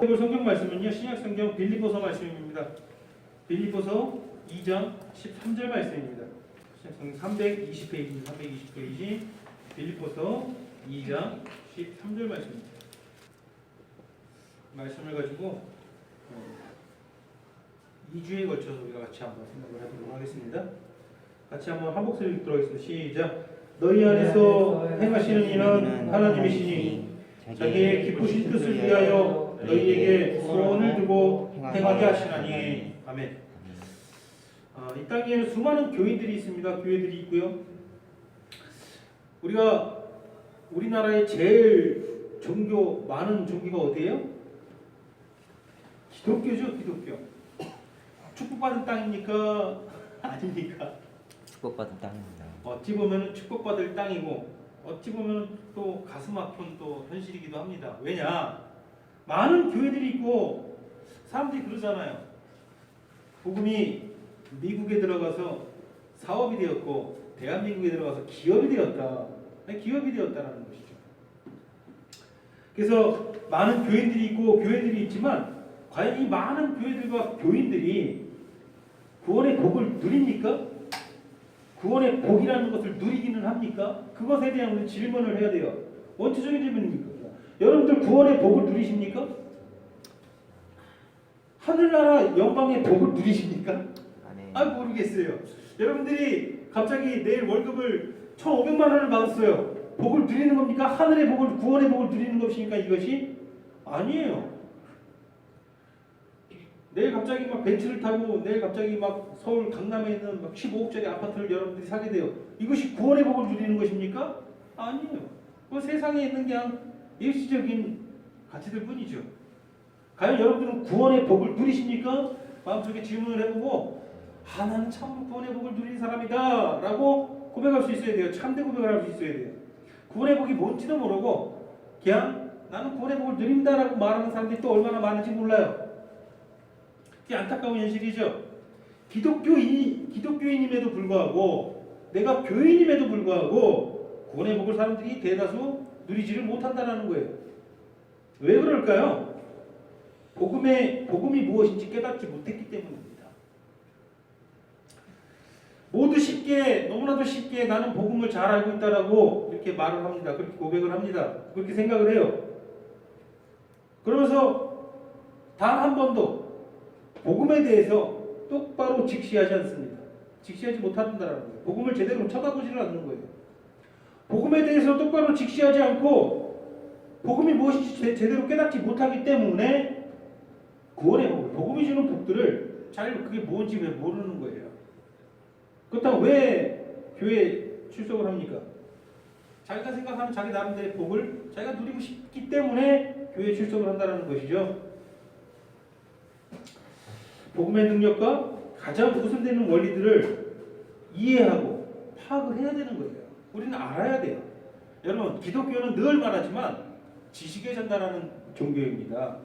이번 성경 말씀은요, 신약 성경 빌립보서 말씀입니다. 빌립보서 2장 13절 말씀입니다. 신약 성경 320페이지 빌립보서 2장 13절 말씀입니다. 말씀을 가지고 2주에 걸쳐서 우리가 같이 한번 생각을 해보도록 하겠습니다. 같이 한번 한 목소리 읽도록 하겠습니다. 시작. 너희 안에서 행하시는 이는 하나님이시니 자기의 기쁘신 뜻을 위하여 너희에게 소원을 두고 행하게 하시나니. 아멘. 이 땅에는 수많은 교인들이 있습니다. 교회들이 있고요. 우리가 우리나라의 제일 많은 종교가 어디예요? 기독교죠. 기독교. 축복받은 땅입니까? 아닙니까? 축복받은 땅입니다. 어찌 보면 축복받을 땅이고 어찌 보면 또 가슴 아픈 또 현실이기도 합니다. 왜냐? 많은 교회들이 있고 사람들이 그러잖아요. 복음이 미국에 들어가서 사업이 되었고 대한민국에 들어가서 기업이 되었다. 기업이 되었다라는 것이죠. 그래서 많은 교인들이 있고 교회들이 있지만 과연 이 많은 교회들과 교인들이 구원의 복을 누립니까? 구원의 복이라는 것을 누리기는 합니까? 그것에 대한 우리 질문을 해야 돼요. 원초적인 질문입니까? 여러분들 구원의 복을 누리십니까? 하늘나라 영광의 복을 누리십니까? 모르겠어요. 여러분들이 갑자기 내일 월급을 1,500만 원을 받았어요. 복을 누리는 겁니까? 하늘의 복을, 구원의 복을 누리는 것입니까? 이것이? 아니에요. 내일 갑자기 막 벤츠를 타고 내일 갑자기 막 서울 강남에 있는 막 15억짜리 아파트를 여러분들이 사게 돼요. 이것이 구원의 복을 누리는 것입니까? 아니에요. 그 세상에 있는 그냥 일시적인 가치들 뿐이죠. 과연 여러분들은 구원의 복을 누리십니까? 마음속에 질문을 해보고 나는 참 구원의 복을 누리는 사람이다 라고 고백할 수 있어야 돼요. 참된 고백을 할 수 있어야 돼요. 구원의 복이 뭔지도 모르고 그냥 나는 구원의 복을 누린다 라고 말하는 사람들이 또 얼마나 많은지 몰라요. 그게 안타까운 현실이죠. 기독교인임에도 불구하고 내가 교인임에도 불구하고 구원의 복을 사람들이 대다수 누리지를 못한다는 거예요. 왜 그럴까요? 복음이 무엇인지 깨닫지 못했기 때문입니다. 너무나도 쉽게 나는 복음을 잘 알고 있다라고 이렇게 말을 합니다. 그렇게 고백을 합니다. 그렇게 생각을 해요. 그러면서 단 한 번도 복음에 대해서 똑바로 직시하지 않습니다. 직시하지 못한다는 거예요. 복음을 제대로 쳐다보지를 않는 거예요. 복음에 대해서 똑바로 직시하지 않고 복음이 무엇인지 제대로 깨닫지 못하기 때문에 구원의 복음이 주는 복들을 그게 뭔지 왜 모르는 거예요. 그렇다면 왜 교회에 출석을 합니까? 자기가 생각하는 자기 나름대로의 복을 자기가 누리고 싶기 때문에 교회에 출석을 한다는 것이죠. 복음의 능력과 가장 우선되는 원리들을 이해하고 파악을 해야 되는 거예요. 우리는 알아야 돼요. 여러분, 기독교는 늘 말하지만 지식에 전달하는 종교입니다.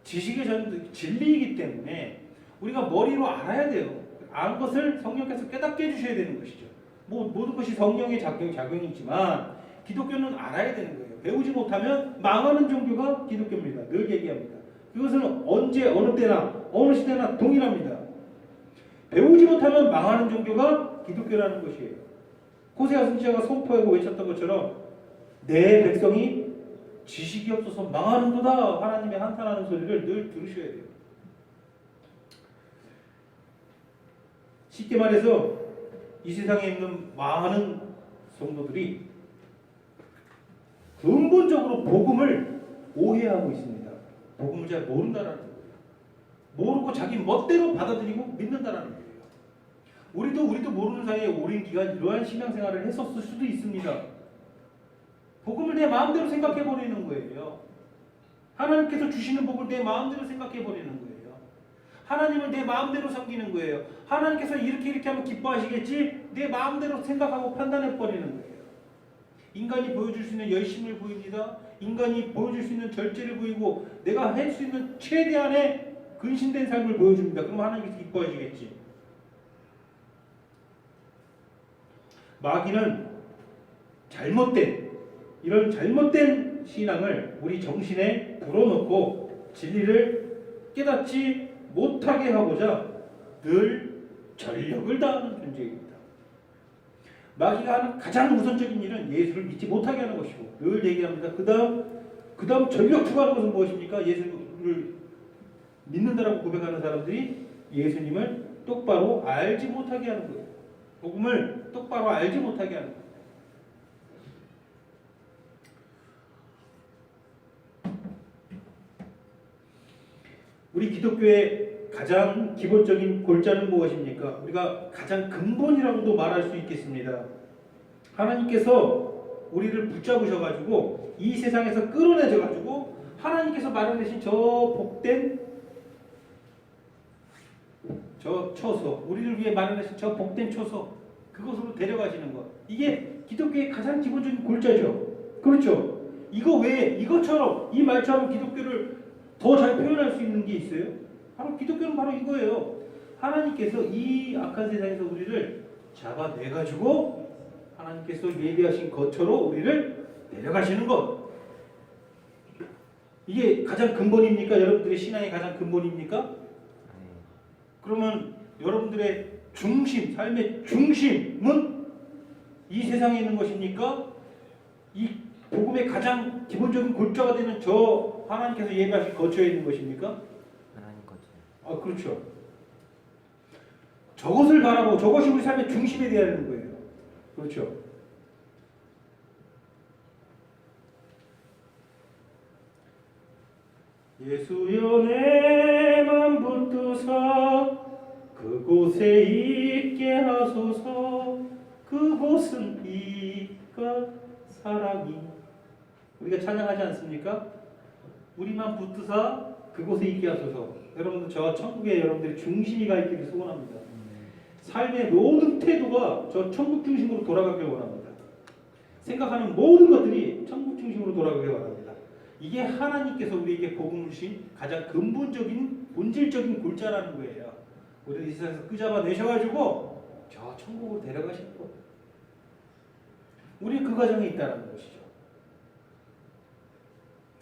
진리이기 때문에 우리가 머리로 알아야 돼요. 아는 것을 성령께서 깨닫게 해주셔야 되는 것이죠. 모든 것이 성령의 작용이지만 기독교는 알아야 되는 거예요. 배우지 못하면 망하는 종교가 기독교입니다. 늘 얘기합니다. 그것은 언제 어느 때나 어느 시대나 동일합니다. 배우지 못하면 망하는 종교가 기독교라는 것이에요. 호세아 선지자가 선포하고 외쳤던 것처럼 내 백성이 지식이 없어서 망하는도다 하나님의 한탄하는 소리를 늘 들으셔야 돼요. 쉽게 말해서 이 세상에 있는 많은 성도들이 근본적으로 복음을 오해하고 있습니다. 복음을 잘 모른다는 거예요. 모르고 자기 멋대로 받아들이고 믿는다는 거예요. 우리도 모르는 사이에 오랜 기간 이러한 신앙생활을 했었을 수도 있습니다. 복음을 내 마음대로 생각해버리는 거예요. 하나님께서 주시는 복을 내 마음대로 생각해버리는 거예요. 하나님을 내 마음대로 섬기는 거예요. 하나님께서 이렇게 하면 기뻐하시겠지? 내 마음대로 생각하고 판단해버리는 거예요. 인간이 보여줄 수 있는 열심을 보입니다. 인간이 보여줄 수 있는 절제를 보이고 내가 할 수 있는 최대한의 근신된 삶을 보여줍니다. 그럼 하나님께서 기뻐하시겠지? 마귀는 이런 잘못된 신앙을 우리 정신에 불어넣고 진리를 깨닫지 못하게 하고자 늘 전력을 다하는 존재입니다. 마귀가 하는 가장 우선적인 일은 예수를 믿지 못하게 하는 것이고 늘 얘기합니다. 그 다음 전력 투구하는 것은 무엇입니까? 예수를 믿는다라고 고백하는 사람들이 예수님을 똑바로 알지 못하게 하는 거예요. 복음을 똑바로 알지 못하게 하는 거예요. 우리 기독교의 가장 기본적인 골자는 무엇입니까? 우리가 가장 근본이라고도 말할 수 있겠습니다. 하나님께서 우리를 붙잡으셔가지고 이 세상에서 끌어내셔가지고 하나님께서 마련하신 저 복된 저 처소, 우리를 위해 마련하신 저 복된 처소, 그것으로 데려가시는 것. 이게 기독교의 가장 기본적인 골자죠. 그렇죠? 이거 외에 이것처럼 이 말처럼 기독교를 더 잘 표현할 수 있는 게 있어요? 바로 기독교는 바로 이거예요. 하나님께서 이 악한 세상에서 우리를 잡아내가지고 하나님께서 예비하신 것처럼 우리를 데려가시는 것. 이게 가장 근본입니까? 여러분들의 신앙의 가장 근본입니까? 그러면 여러분들의 중심, 삶의 중심은 이 세상에 있는 것입니까? 이 복음의 가장 기본적인 골자가 되는 저 하나님께서 예비하신 거처에 있는 것입니까? 하나님 거죠. 아, 그렇죠. 저것을 바라보고 저것이 우리 삶의 중심에 되어야 하는 거예요. 그렇죠. 예수여 내 맘 붙드사 그곳에 있게 하소서. 그곳은 빛과 사랑이. 우리가 찬양하지 않습니까? 우리만 붙드사 그곳에 있게 하소서. 여러분들 저 천국에 여러분들의 중심이 가 있기를 소원합니다. 삶의 모든 태도가 저 천국 중심으로 돌아가길 원합니다. 생각하는 모든 것들이 천국 중심으로 돌아가길 원합니다. 이게 하나님께서 우리에게 복음을 주신 가장 근본적인 본질적인 골자라는 거예요. 우리를 이 세상에서 끄잡아 내셔가지고 저 천국으로 데려가실 거. 우리 그 과정에 있다는 것이죠.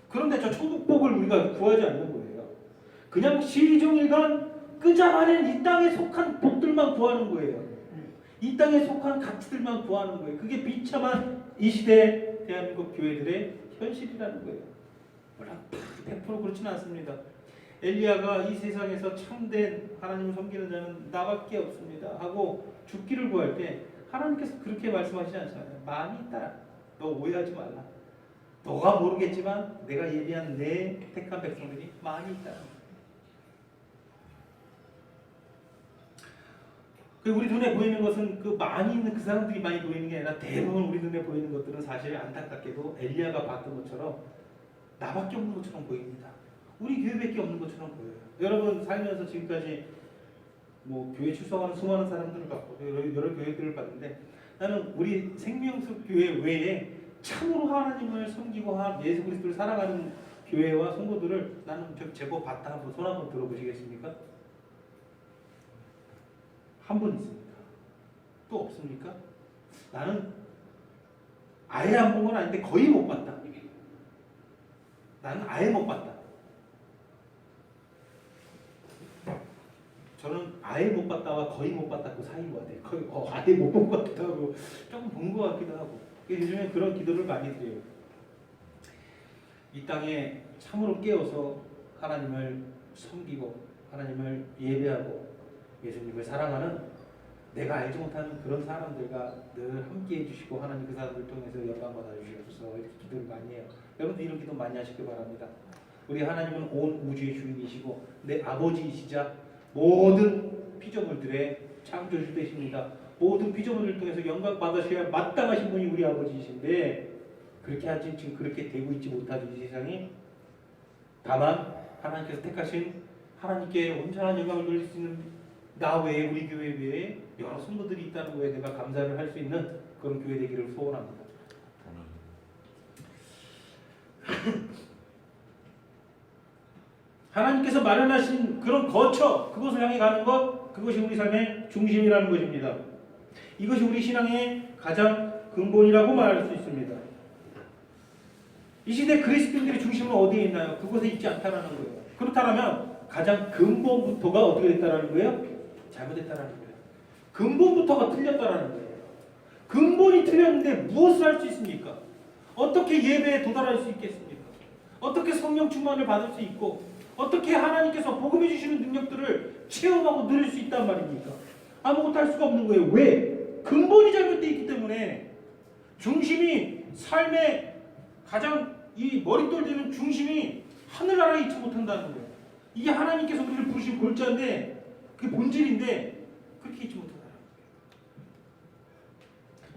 그런데 저 천국복을 우리가 구하지 않는 거예요. 그냥 시종일관 끄잡아낸 이 땅에 속한 복들만 구하는 거예요. 이 땅에 속한 가치들만 구하는 거예요. 그게 비참한 이 시대 대한민국 교회들의 현실이라는 거예요. 물론 100% 그렇지는 않습니다. 엘리야가 이 세상에서 참된 하나님을 섬기는 자는 나밖에 없습니다 하고 죽기를 구할 때 하나님께서 그렇게 말씀하시지 않잖아요. 많이 있다. 너 오해하지 말라. 너가 모르겠지만 내가 예비한 내 택한 백성들이 많이 있다. 우리 눈에 보이는 것은 그 많이 있는 그 사람들이 많이 보이는 게 아니라 대부분 우리 눈에 보이는 것들은 사실 안타깝게도 엘리야가 봤던 것처럼 나밖에 없는 것처럼 보입니다. 우리 교회밖에 없는 것처럼 보여요. 여러분 살면서 지금까지 뭐 교회 출석하는 수많은 사람들을 봤고 여러 교회들을 봤는데 나는 우리 생명수 교회 외에 참으로 하나님을 섬기고 예수 그리스도를 사랑하는 교회와 성도들을 나는 제법 봤다. 한번 손 한번 들어보시겠습니까? 한 분 있습니까? 또 없습니까? 나는 아예 안 본 건 아닌데 거의 못 봤다. 나는 아예 못 봤다. 저는 아예 못 봤다와 거의 못 봤다 그 사이인 것 같아요. 거의 아예 못 본 것 같기도 하고 조금 본 것 같기도 하고. 요즘에 그런 기도를 많이 드려요. 이 땅에 참으로 깨어서 하나님을 섬기고 하나님을 예배하고 예수님을 사랑하는 내가 알지 못하는 그런 사람들과 늘 함께 해주시고 하나님 그 사람들 통해서 영광 받아 주시옵소서. 이렇게 기도를 많이 해요. 여러분들 이런 기도 많이 하시길 바랍니다. 우리 하나님은 온 우주의 주인이시고 내 아버지이시자 모든 피조물들의 창조주 되십니다. 모든 피조물을 통해서 영광 받으셔야 마땅하신 분이 우리 아버지이신데 그렇게 하지 지금 그렇게 되고 있지 못하죠. 이 세상이. 다만 하나님께서 택하신 하나님께 온전한 영광을 돌릴 수 있는 나 외에 우리 교회 외에 여러 성도들이 있다는 거에 내가 감사를 할 수 있는 그런 교회 되기를 소원합니다. 하나님께서 마련하신 그런 거처 그것을 향해 가는 것 그것이 우리 삶의 중심이라는 것입니다. 이것이 우리 신앙의 가장 근본이라고 말할 수 있습니다. 이 시대 그리스도인들의 중심은 어디에 있나요? 그곳에 있지 않다는 거예요. 그렇다면 가장 근본부터가 어떻게 됐다라는 거예요? 잘못됐다라는 거예요. 근본부터가 틀렸다라는 거예요. 근본이 틀렸는데 무엇을 할 수 있습니까? 어떻게 예배에 도달할 수 있겠습니까? 어떻게 성령 충만을 받을 수 있고 어떻게 하나님께서 복음해 주시는 능력들을 체험하고 누릴 수 있단 말입니까? 아무것도 할 수가 없는 거예요. 왜? 근본이 잘못되어 있기 때문에 중심이 삶의 가장 이 머릿돌 되는 중심이 하늘나라에 있지 못한다는 거예요. 이게 하나님께서 우리를 부르신 골자인데 그게 본질인데 그렇게 있지 못한다는 거예요.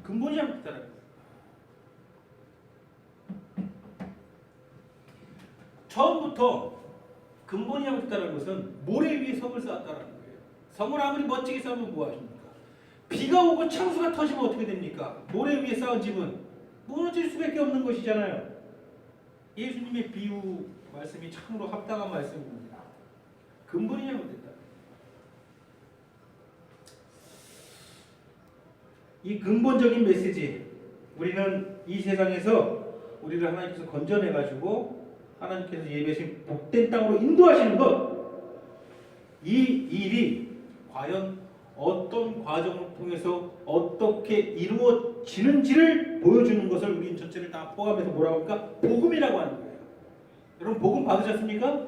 근본이 잘못됐다는 거예요. 처음부터 근본이 잘못됐다는 것은 모래 위에 성을 쌓았다는 거예요. 성을 아무리 멋지게 쌓으면 뭐하십니까? 비가 오고 창수가 터지면 어떻게 됩니까? 모래 위에 쌓은 집은 무너질 수밖에 없는 것이잖아요. 예수님의 비유 말씀이 참으로 합당한 말씀입니다. 근본이 잘못됐다. 이 근본적인 메시지, 우리는 이 세상에서 우리를 하나님께서 건져내가지고 하나님께서 예배하신 복된 땅으로 인도하시는 것, 이 일이 과연 어떤 과정을 통해서 어떻게 이루어지는지를 보여주는 것을 우리는 전체를 다 포함해서 뭐라고 할까? 복음이라고 하는 거예요. 여러분 복음 받으셨습니까?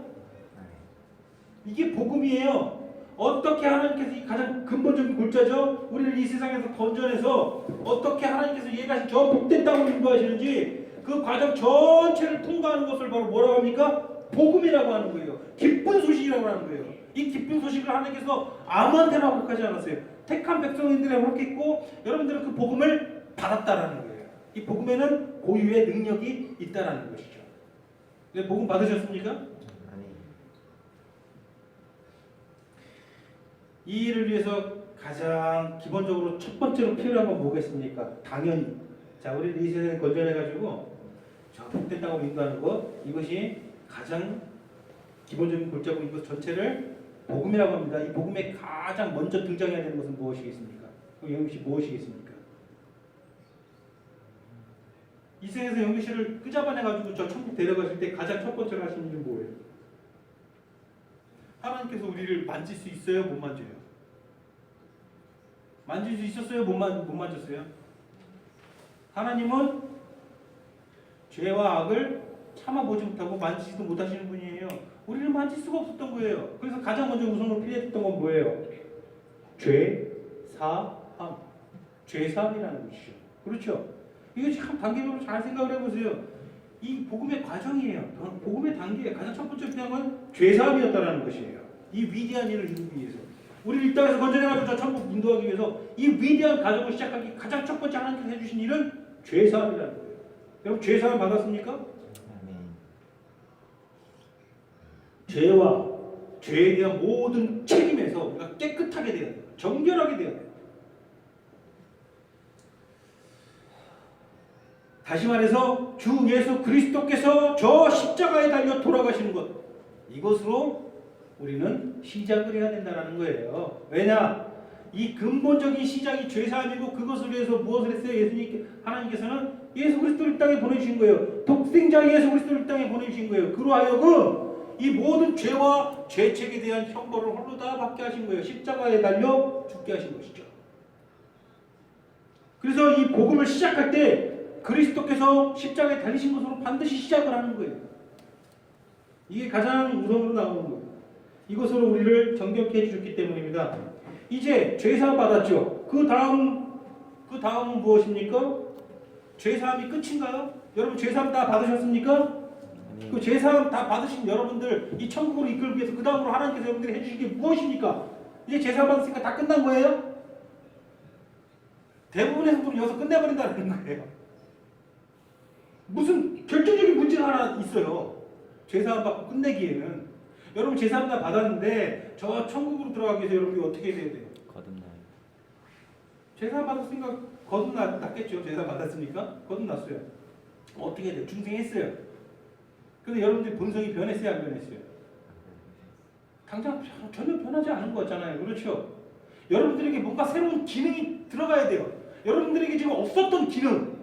이게 복음이에요. 어떻게 하나님께서 이 가장 근본적인 골자죠? 우리를 이 세상에서 건져내서 어떻게 하나님께서 예배하신 저 복된 땅으로 인도하시는지 그 과정 전체를 통과하는 것을 바로 뭐라고 합니까? 복음이라고 하는 거예요. 기쁜 소식이라고 하는 거예요. 이 기쁜 소식을 하나님께서 아무한테나 허락하지 않았어요. 택한 백성인들에 허락했고 여러분들은 그 복음을 받았다라는 거예요. 이 복음에는 고유의 능력이 있다라는 것이죠. 네, 복음 받으셨습니까? 이 일을 위해서 가장 기본적으로 첫 번째로 필요한 건 뭐겠습니까? 당연히 자 우리를 이 세상에 건져내가지고 저 복된 땅으로 인도하는 것, 이것이 가장 기본적인 골자고 이것 전체를 복음이라고 합니다. 이 복음에 가장 먼저 등장해야 되는 것은 무엇이겠습니까? 영규 씨 무엇이겠습니까? 이 세상에서 영규 씨를 끄잡아내가지고 저 천국 데려가실 때 가장 첫 번째로 하시는 일은 뭐예요? 하나님께서 우리를 만질 수 있어요? 못 만져요? 만질 수 있었어요? 못 만졌어요? 하나님은 죄와 악을 참아보지 못하고 만지지도 못하시는 분이에요. 우리를 만질 수가 없었던 거예요. 그래서 가장 먼저 우선으로 필요했던 건 뭐예요? 죄, 사함. 죄 사함이라는 것이죠. 그렇죠? 이거 참 단계별로 잘 생각을 해보세요. 이 복음의 과정이에요. 복음의 단계 가장 첫 번째 필요한 건 죄 사함이었다는 것이에요. 이 위대한 일을 이루기 위해서. 우리를 이 땅에서 건져내가지고 저 천국 인도하기 위해서 이 위대한 과정을 시작하기 가장 첫 번째 하나님께서 해주신 일은 죄 사함이라는 거예요. 여러분 죄 사함 받았습니까? 죄와 죄에 대한 모든 책임에서 우리가 깨끗하게 돼야 돼요. 정결하게 돼야 돼요. 다시 말해서 주 예수 그리스도께서 저 십자가에 달려 돌아가시는 것, 이것으로 우리는 시작을 해야 된다는 거예요. 왜냐? 이 근본적인 시작이 죄사함이고 그것을 위해서 무엇을 했어요? 하나님께서는 예수 그리스도를 땅에 보내주신 거예요. 독생자 예수 그리스도를 땅에 보내주신 거예요. 그로 하여금 이 모든 죄와 죄책에 대한 형벌을 홀로 다 받게 하신 거예요. 십자가에 달려 죽게 하신 것이죠. 그래서 이 복음을 시작할 때 그리스도께서 십자가에 달리신 것으로 반드시 시작을 하는 거예요. 이게 가장 우선으로 나오는 거예요. 이것으로 우리를 정결케 해주셨기 때문입니다. 이제 죄사함 받았죠. 그 다음은 무엇입니까? 죄사함이 끝인가요? 여러분 죄사함 다 받으셨습니까? 그 죄사함 다 받으신 여러분들 이 천국으로 이끌기 위해서 그 다음으로 하나님께서 여러분들이 해주신 게 무엇입니까? 이제 죄사함 받았으니까 다 끝난 거예요? 대부분의 성도는 여기서 끝내버린다는 거예요. 무슨 결정적인 문제가 하나 있어요. 죄사함 받고 끝내기에는. 여러분 죄사함 다 받았는데 저 천국으로 들어가기 위해서 여러분이 어떻게 해야 돼요? 거듭나요. 죄사함 받았으니까 거듭났겠죠. 죄사함 받았으니까 거듭났어요. 어떻게 해야 돼요? 중생했어요. 근데 여러분들이 본성이 변했어요? 안 변했어요? 당장 전혀 변하지 않은 거 같잖아요. 그렇죠? 여러분들에게 뭔가 새로운 기능이 들어가야 돼요. 여러분들에게 지금 없었던 기능,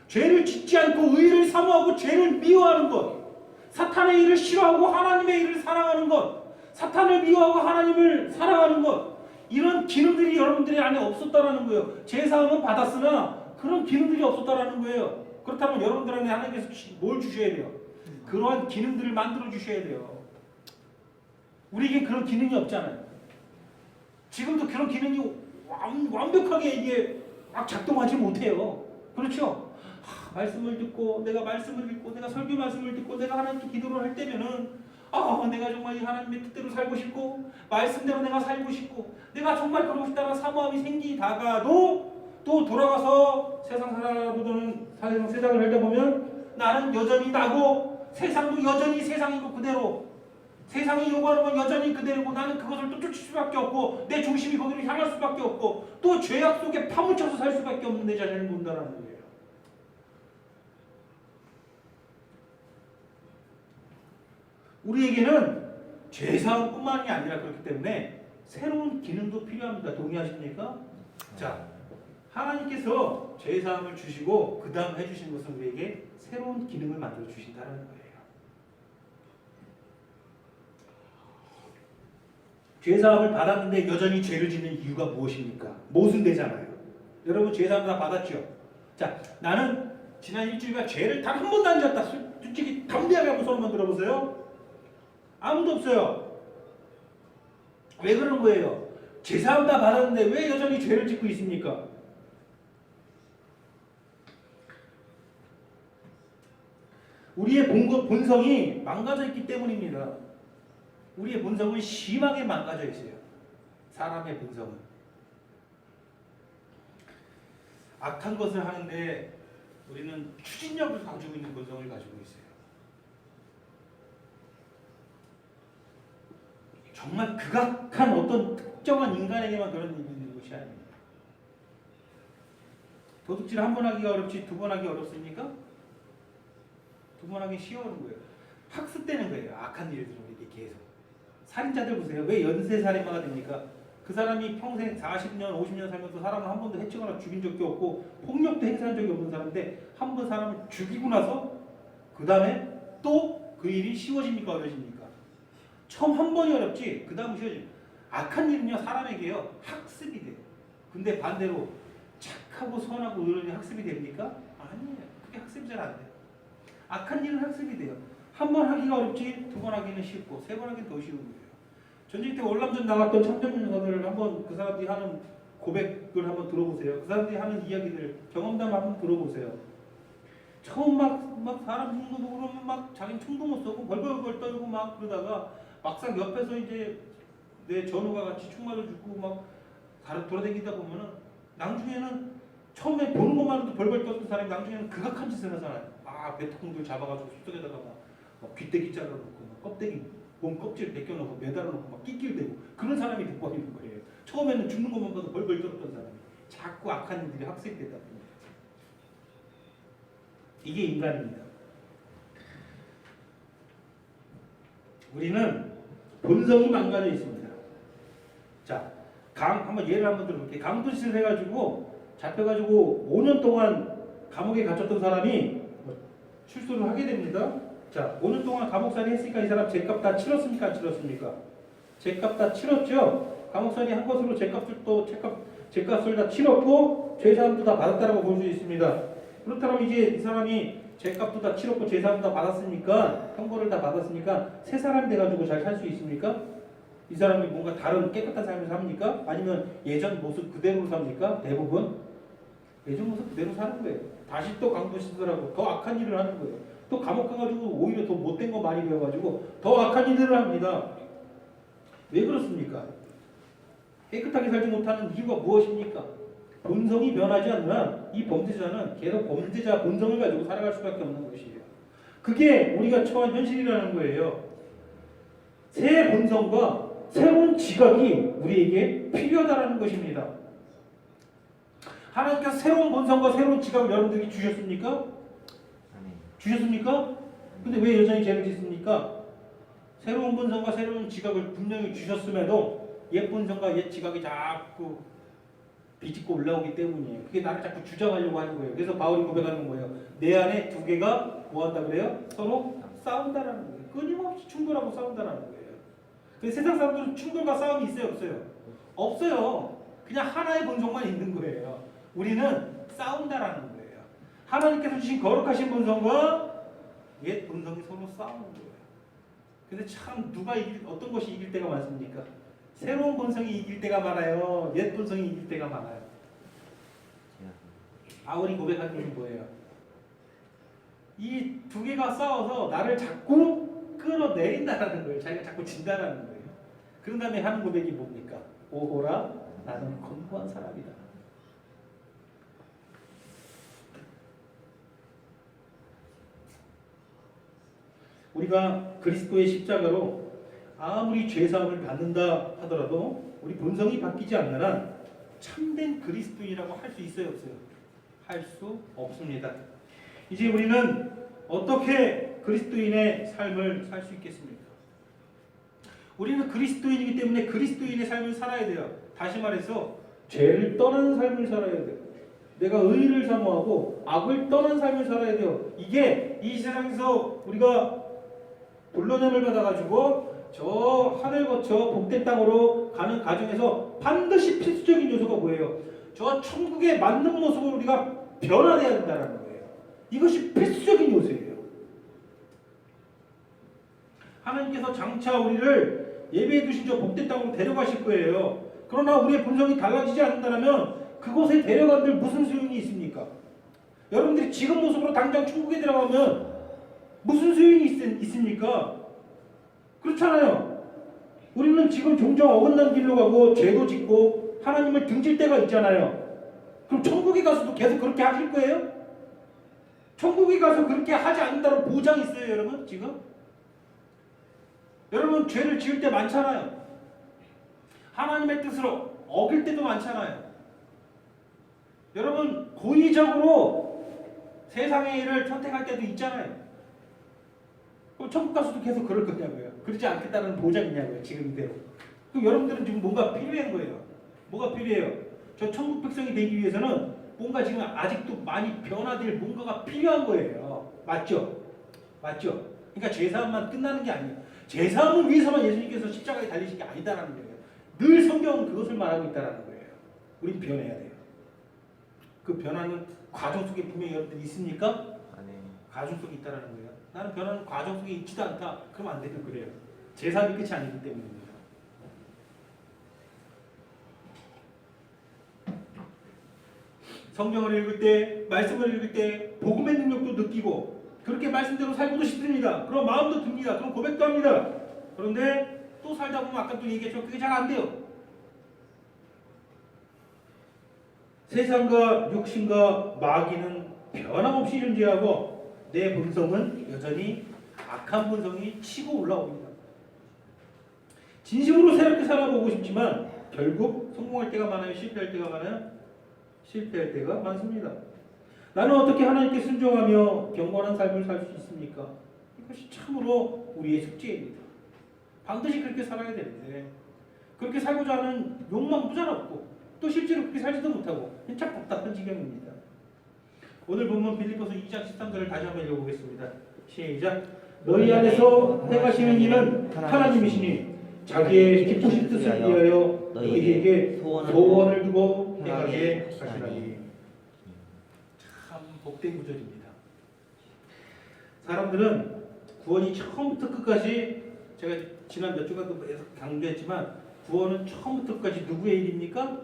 죄를 짓지 않고 의를 사모하고 죄를 미워하는 것, 사탄의 일을 싫어하고 하나님의 일을 사랑하는 사탄을 미워하고 하나님을 사랑하는 것, 이런 기능들이 여러분들의 안에 없었다라는 거예요. 제사함은 받았으나 그런 기능들이 없었다라는 거예요. 그렇다면 여러분들 안에 하나님께서 뭘 주셔야 돼요? 그러한 기능들을 만들어 주셔야 돼요. 우리에게 그런 기능이 없잖아요. 지금도 그런 기능이 완벽하게 이게 막 작동하지 못해요. 그렇죠? 말씀을 듣고 내가 말씀을 읽고 내가 설교 말씀을 듣고 내가 하나님께 기도를 할 때면은 내가 정말 이 하나님의 뜻대로 살고 싶고 말씀대로 내가 살고 싶고 내가 정말 그러고 싶다는 사모함이 생기다가도 또 돌아가서 세상 살아보는 세상을 살다 보면 나는 여전히 나고 세상도 여전히 세상이고 그대로 세상이 요구하는 건 여전히 그대로고 나는 그것을 또 쫓을 수밖에 없고 내 중심이 거기로 향할 수밖에 없고 또 죄악 속에 파묻혀서 살 수밖에 없는 내 자신을 본다는 거예요. 우리에게는 죄사함뿐만이 아니라 그렇기 때문에 새로운 기능도 필요합니다. 동의하십니까? 자, 하나님께서 죄사함을 주시고 그 다음 해주신 것은 우리에게 새로운 기능을 만들어 주신다는 거예요. 죄사함을 받았는데 여전히 죄를 짓는 이유가 무엇입니까? 모순되잖아요. 여러분 죄사함 다 받았죠? 자, 나는 지난 일주일간 죄를 단 한 번도 안 지었다. 솔직히 담대하게 한번 손 한번 들어보세요. 아무도 없어요. 왜 그런 거예요? 죄사함 다 받았는데 왜 여전히 죄를 짓고 있습니까? 우리의 본성이 망가져 있기 때문입니다. 우리의 본성은 심하게 망가져 있어요. 사람의 본성은. 악한 것을 하는데 우리는 추진력을 가지고 있는 본성을 가지고 있어요. 정말 극악한 어떤 특정한 인간에게만 그런 일이 있는 것이 아닙니다. 도둑질 한 번 하기가 어렵지 두 번 하기 어렵습니까? 두 번 하기 쉬워는 거예요. 학습되는 거예요. 악한 일들은 이렇게 계속. 살인자들 보세요. 왜 연쇄살인마가 됩니까? 그 사람이 평생 40년, 50년 살면서 사람을 한 번도 해치거나 죽인 적이 없고 폭력도 행사한 적이 없는 사람인데 한 번 사람을 죽이고 나서 그 다음에 또 그 일이 쉬워집니까? 어려집니까? 처음 한 번이 어렵지 그 다음은 쉬워집니다. 악한 일은요 사람에게요 학습이 돼요. 근데 반대로 착하고 선하고 의로운 학습이 됩니까? 아니에요. 그게 학습이 잘 안 돼요. 악한 일은 학습이 돼요. 한 번 하기가 어렵지 두 번 하기는 쉽고 세 번 하기는 더 쉬운 거예요. 전쟁 때 월남전 나갔던 참전용사들을 한번 그 사람들이 하는 고백을 한번 들어보세요. 그 사람들이 하는 이야기들 경험담 한번 들어보세요. 처음 막 사람 죽는 거 그러면 막 자기는 총도 못 쏘고 벌벌벌 떨고 막 그러다가 막상 옆에서 이제 내 전우가 같이 총 맞아 죽고 막 돌아다니다 보면은 나중에는 처음에 보는 것만으로도 벌벌 떨던 사람이 나중에는 극악한 짓을 하잖아요. 배트콩들 잡아가지고 숲속에다가 막 귀때기 잘라놓고 막 껍데기 몸 껍질 벗겨놓고 매달아놓고 막 낄낄대고 그런 사람이 득보이는 거예요. 처음에는 죽는 것만 봐도 벌벌 떨었던 사람이 자꾸 악한 일들이 학습이 되다 보니까 이게 인간입니다. 우리는 본성이 망가져 있습니다. 자, 한번 예를 한번 들어볼게요. 강도짓을 해가지고 잡혀가지고 5년 동안 감옥에 갇혔던 사람이 출소를 하게 됩니다. 자, 5년 동안 감옥살이 했으니까 이 사람 죄값 다 치렀습니까? 안 치렀습니까? 죄값 다 치렀죠. 감옥살이 한 것으로 죄값을 다 치렀고 죄사함도 다 받았다라고 볼 수 있습니다. 그렇다면 이제 이 사람이 죄값도 다 치렀고 죄사함도 다 받았으니까 형벌을 다 받았으니까 새 사람이 돼가지고 잘 살 수 있습니까? 이 사람이 뭔가 다른 깨끗한 삶을 삽니까? 아니면 예전 모습 그대로 삽니까? 대부분 예전 모습 그대로 사는 거예요. 다시 또 강도짓을 하고 더 악한 일을 하는 거예요. 또 감옥 가가지고 오히려 더 못된 거 많이 배워가지고 더 악한 일들을 합니다. 왜 그렇습니까? 깨끗하게 살지 못하는 이유가 무엇입니까? 본성이 변하지 않으면 이 범죄자는 계속 범죄자 본성을 가지고 살아갈 수밖에 없는 것이에요. 그게 우리가 처한 현실이라는 거예요. 새 본성과 새로운 지각이 우리에게 필요하다는 것입니다. 하나님께서 새로운 본성과 새로운 지각을 여러분들에게 주셨습니까? 주셨습니까? 근데 왜 여전히 죄를 짓습니까? 새로운 본성과 새로운 지각을 분명히 주셨음에도 옛 본성과 옛 지각이 자꾸 비집고 올라오기 때문이에요. 그게 나를 자꾸 주장하려고 하는 거예요. 그래서 바울이 고백하는 거예요. 내 안에 두 개가 뭐한다 그래요? 서로 싸운다라는 거예요. 끊임없이 충돌하고 싸운다라는 거예요. 근데 세상 사람들은 충돌과 싸움이 있어요, 없어요? 없어요. 그냥 하나의 본성만 있는 거예요. 우리는 싸운다라는 거예요. 하나님께서 주신 거룩하신 본성과 옛 본성이 서로 싸우는 거예요. 근데 참 어떤 것이 이길 때가 많습니까? 새로운 본성이 이길 때가 많아요. 옛 본성이 이길 때가 많아요. 바울이 고백하는 것은 뭐예요? 이 두 개가 싸워서 나를 자꾸 끌어내린다라는 거예요. 자기가 자꾸 진다라는 거예요. 그런 다음에 하는 고백이 뭡니까? 오호라 나는 건고한 사람이다. 우리가 그리스도의 십자가로 아무리 죄사함을 받는다 하더라도 우리 본성이 바뀌지 않는 한 참된 그리스도인이라고 할 수 있어요, 없어요? 할 수 없습니다. 이제 우리는 어떻게 그리스도인의 삶을 살 수 있겠습니까? 우리는 그리스도인이기 때문에 그리스도인의 삶을 살아야 돼요. 다시 말해서 죄를 떠나는 삶을 살아야 돼요. 내가 의를 사모하고 악을 떠난 삶을 살아야 돼요. 이게 이 세상에서 우리가 불로념을 받아가지고 저 하늘 거쳐 복된 땅으로 가는 과정에서 반드시 필수적인 요소가 뭐예요? 저 천국에 맞는 모습으로 우리가 변화돼야 된다는 거예요. 이것이 필수적인 요소예요. 하나님께서 장차 우리를 예배해 두신 저 복된 땅으로 데려가실 거예요. 그러나 우리의 본성이 달라지지 않는다면 그곳에 데려간들 무슨 소용이 있습니까? 여러분들이 지금 모습으로 당장 천국에 들어가면 무슨 소용이 있습니까? 그렇잖아요. 우리는 지금 종종 어긋난 길로 가고 죄도 짓고 하나님을 등질 때가 있잖아요. 그럼 천국에 가서도 계속 그렇게 하실 거예요? 천국에 가서 그렇게 하지 않는다는 보장이 있어요, 여러분? 지금? 여러분 죄를 지을 때 많잖아요. 하나님의 뜻으로 어길 때도 많잖아요. 여러분 고의적으로 세상의 일을 선택할 때도 있잖아요. 그럼 천국 가서도 계속 그럴 거냐고요? 그러지 않겠다는 보장이냐고요? 지금 이대로. 그럼 여러분들은 지금 뭔가 필요한 거예요. 뭐가 필요해요? 저 천국 백성이 되기 위해서는 뭔가 지금 아직도 많이 변화될 뭔가가 필요한 거예요. 맞죠? 맞죠? 그러니까 죄사함만 끝나는 게 아니에요. 죄사함을 위해서만 예수님께서 십자가에 달리신 게 아니다라는 거예요. 늘 성경은 그것을 말하고 있다라는 거예요. 우린 변해야 돼요. 그 변화는 과정 속에 분명히 여러분들이 있습니까? 과정 속에 있다라는 거예요. 나는 변화는 과정 속에 있지도 않다. 그럼 안 되는 그래요. 제사함이 끝이 아니기 때문입니다. 성경을 읽을 때, 말씀을 읽을 때 복음의 능력도 느끼고 그렇게 말씀대로 살고도 싶습니다. 그런 마음도 듭니다. 그런 고백도 합니다. 그런데 또 살다 보면 아까 또 얘기했지만 그게 잘 안 돼요. 세상과 육신과 마귀는 변함없이 존재하고 내 본성은 여전히 악한 본성이 치고 올라옵니다. 진심으로 새롭게 살아보고 싶지만 결국 성공할 때가 많아요? 실패할 때가 많아요? 실패할 때가 많습니다. 나는 어떻게 하나님께 순종하며 경건한 삶을 살 수 있습니까? 이것이 참으로 우리의 숙제입니다. 반드시 그렇게 살아야 되는데 그렇게 살고자 하는 욕망 부자는 없고 또 실제로 그렇게 살지도 못하고 참 답답한 지경입니다. 오늘 본문 빌립보서 2장 13절을 다시 한번 읽어보겠습니다. 시작. 너희 안에서 행하시는 이는 하나님이시니 자기의 기쁘신 뜻을 위하여 너희에게 소원을 두고 행하게 하시나니. 참 복된 구절입니다. 사람들은 구원이 처음부터 끝까지 제가 지난 몇 주간도 계속 강조했지만 구원은 처음부터 끝까지 누구의 일입니까?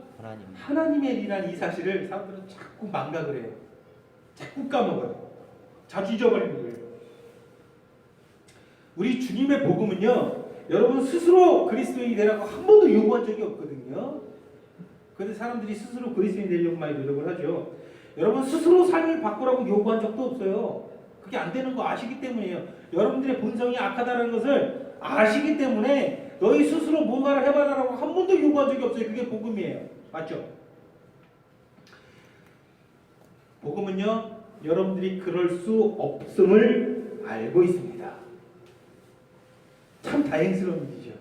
하나님의 일이라는 이 사실을 사람들은 자꾸 망각을 해요. 자꾸 까먹어요. 자주 잊어버리는 거예요. 우리 주님의 복음은요, 여러분 스스로 그리스도인이 되라고 한 번도 요구한 적이 없거든요. 그런데 사람들이 스스로 그리스도인이 되려고 많이 노력을 하죠. 여러분 스스로 삶을 바꾸라고 요구한 적도 없어요. 그게 안 되는 거 아시기 때문이에요. 여러분들의 본성이 악하다는 것을 아시기 때문에 너희 스스로 뭔가를 해봐라라고 한 번도 요구한 적이 없어요. 그게 복음이에요. 맞죠? 복음은요, 여러분들이 그럴 수 없음을 알고 있습니다. 참 다행스러운 일이죠.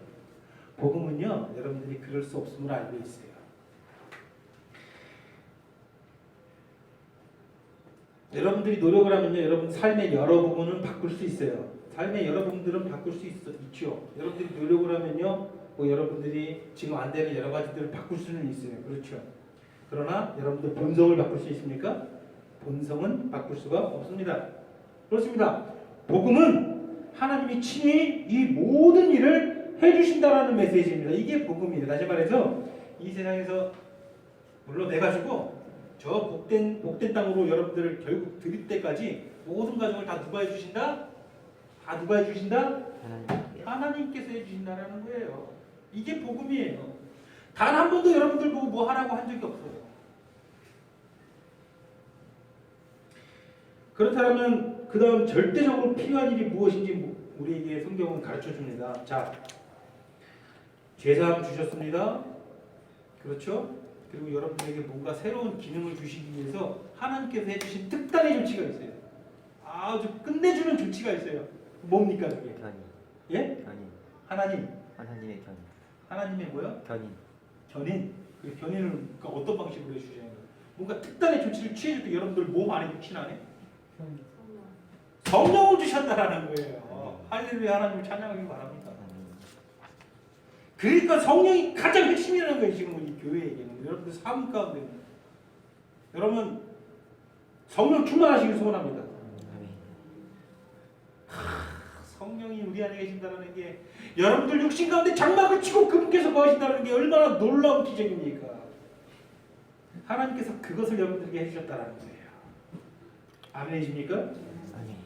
복음은요, 여러분들이 그럴 수 없음을 알고 있어요. 여러분들이 노력을 하면요, 여러분 삶의 여러 부분을 바꿀 수 있어요. 삶에 여러분들은 바꿀 수 있죠. 여러분들이 노력을 하면요, 뭐 여러분들이 지금 안 되는 여러 가지들을 바꿀 수는 있어요. 그렇죠. 그러나 여러분들 본성을 바꿀 수 있습니까? 본성은 바꿀 수가 없습니다. 그렇습니다. 복음은 하나님이 친히 이 모든 일을 해주신다라는 메시지입니다. 이게 복음이에요. 다시 말해서 이 세상에서 물러내가지고 저 복된 땅으로 여러분들을 결국 드릴 때까지 모든 과정을 다 누가 해주신다? 다 누가 해주신다? 하나님께서 해주신다라는 거예요. 이게 복음이에요. 단 한 번도 여러분들 보고 뭐 하라고 한 적이 없어요. 그렇다면 그 다음 절대적으로 필요한 일이 무엇인지 우리에게 성경은 가르쳐 줍니다. 자, 죄사함 주셨습니다. 그렇죠? 그리고 여러분에게 뭔가 새로운 기능을 주시기 위해서 하나님께서 해주신 특단의 조치가 있어요. 아주 끝내주는 조치가 있어요. 뭡니까 그게? 견인. 예? 견인. 하나님. 하나님의 견인. 하나님의 뭐요? 견인. 견인. 그 견인을 그러니까 어떤 방식으로 해주시는 거예요? 뭔가 특단의 조치를 취해줄 때 여러분들 몸 안에 육신 안에 성령을 주셨다라는 거예요. 할렐루야. 하나님을 찬양하기 바랍니다. 그러니까 성령이 가장 핵심이라는 거예요. 지금 이 교회에게는 여러분들 삶 가운데 여러분 성령 충만하시길 소원합니다. 성령이 우리 안에 계신다는 게 여러분들 육신 가운데 장막을 치고 그분께서 거하신다는 게 얼마나 놀라운 기적입니까? 하나님께서 그것을 여러분들에게 해주셨다는 거예요. 아멘이십니까? 아멘.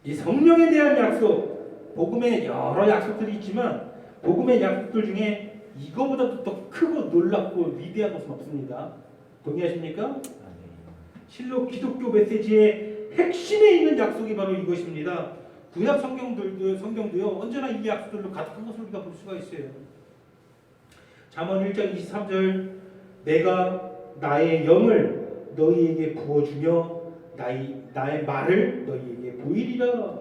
이 성령에 대한 약속, 복음에 여러 약속들이 있지만 복음의 약속들 중에 이거보다도 더 크고 놀랍고 위대한 것은 없습니다. 동의하십니까? 아멘. 실로 기독교 메시지의 핵심에 있는 약속이 바로 이것입니다. 구약 성경도요 언제나 이 약속들로 가득한 것을 우리가 볼 수가 있어요. 잠언 1장 23절 내가 나의 영을 너희에게 부어주며 나의 말을 너희에게 보이리라.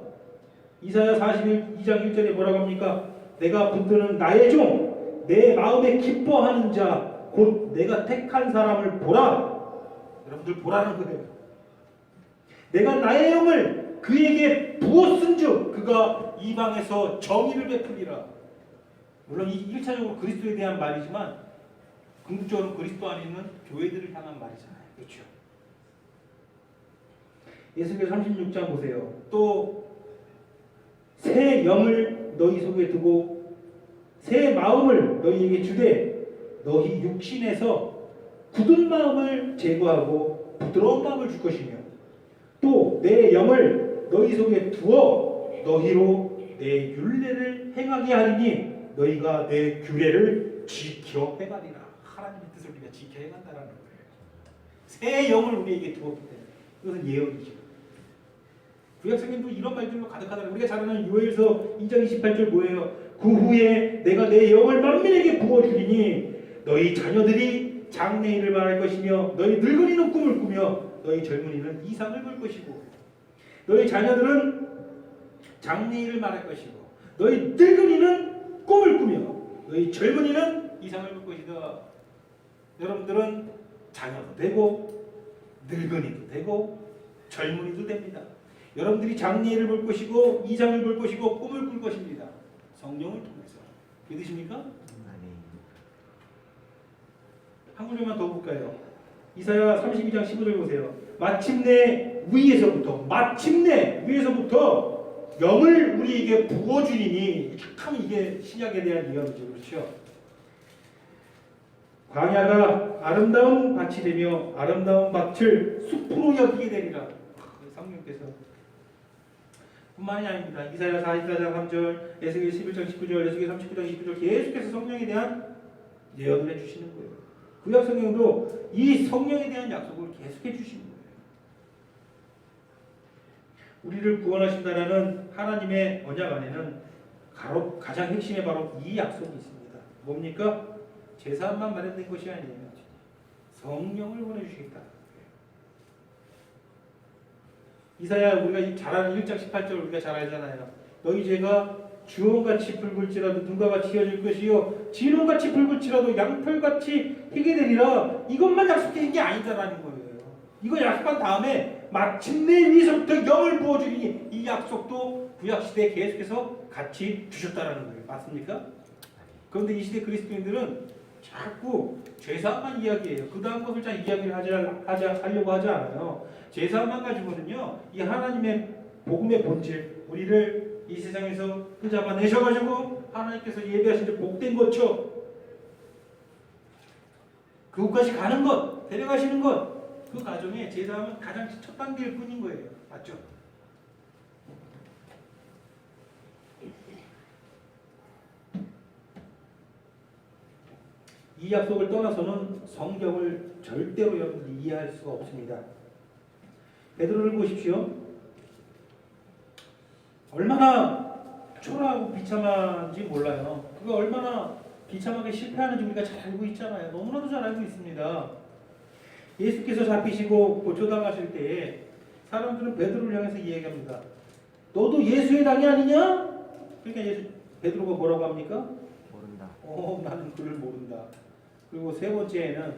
이사야 42장 1절에 뭐라고 합니까? 내가 붙드는 나의 종 내 마음에 기뻐하는 자 곧 내가 택한 사람을 보라. 여러분들 보라는 거예요. 내가 나의 영을 그에게 부었은즉 그가 이방에서 정의를 베풀리라. 물론 이 1차적으로 그리스도에 대한 말이지만 궁극적으로 그리스도 안에 있는 교회들을 향한 말이잖아요. 그렇죠? 예수께서 36장 보세요. 또 새 영을 너희 속에 두고 새 마음을 너희에게 주되 너희 육신에서 굳은 마음을 제거하고 부드러운 마음을 줄 것이며 또 내 영을 너희 속에 두어 너희로 내 율례를 행하게 하리니 너희가 내 규례를 지켜 행하리라. 하나님의 뜻을 우리가 지켜 행한다라는 거예요. 새 영을 우리에게 두었기 때문에 이것은 예언이죠. 구약성경도 이런 말들로 가득하다. 우리가 잘 아는 요엘서 2장 28절 뭐예요? 그 후에 내가 내 영을 만민에게 부어주리니 너희 자녀들이 장래일을 말할 것이며 너희 늙은이는 꿈을 꾸며 너희 젊은이는 이상을 볼 것이고 너희 자녀들은 장래일을 말할 것이고 너희 늙은이는 꿈을 꾸며 너희 젊은이는 이상을 볼 것이다. 여러분들은 자녀도 되고 늙은이도 되고 젊은이도 됩니다. 여러분들이 장래일을 볼 것이고 이상을 볼 것이고 꿈을 꿀 것입니다. 성령을 통해서. 믿으십니까? 아멘. 한 구절만 더 볼까요? 이사야 32장 15절 보세요. 마침내 위에서부터 영을 우리에게 부어주리니 참 이게 신약에 대한 예언이죠. 그렇죠? 광야가 아름다운 밭이 되며 아름다운 밭을 숲으로 여기게 되리라. 성령께서 뿐만이 아닙니다. 이사야 44장 3절, 에스겔 11장 19절, 에스겔 39장 29절 계속해서 성령에 대한 예언을 해주시는 거예요. 구약 성경도 이 성령에 대한 약속을 계속해 주시는 거예요. 우리를 구원하신다라는 하나님의 언약 안에는 가장 핵심에 바로 이 약속이 있습니다. 뭡니까? 제사함만 마련된 것이 아니에요. 성령을 보내주시겠다. 이사야 우리가 잘 아는 1장 18절 우리가 잘 알잖아요. 너희 죄가 주홍같이 붉을지라도 눈과 같이 휘어질 것이요 진홍같이 붉을지라도 양털같이 희게 되리라. 이것만 약속해 준 게 아니다라는 거예요. 이거 약속한 다음에 마침내 위에서부터 영을 부어주리니 이 약속도 구약시대에 계속해서 같이 주셨다라는 거예요. 맞습니까? 그런데 이 시대 그리스도인들은 자꾸 죄사함만 이야기해요. 그 다음 것을 잘 이야기를 하려고 하지 않아요. 죄사함만 가지고는요, 이 하나님의 복음의 본질, 우리를 이 세상에서 끄잡아내셔가지고 하나님께서 예배하신 데 복된 것처 그곳까지 가는 것, 데려가시는 것, 그 과정에 제사함은 가장 첫 단계일 뿐인 거예요. 맞죠? 이 약속을 떠나서는 성경을 절대로 여러분들이 이해할 수가 없습니다. 베드로를 보십시오. 얼마나 초라하고 비참한지 몰라요. 그가 얼마나 비참하게 실패하는지 우리가 잘 알고 있잖아요. 너무나도 잘 알고 있습니다. 예수께서 잡히시고 고초당하실 때에 사람들은 베드로를 향해서 이야기합니다. 너도 예수의 당이 아니냐? 그러니까 베드로가 뭐라고 합니까? 모른다. 나는 그를 모른다. 그리고 세 번째에는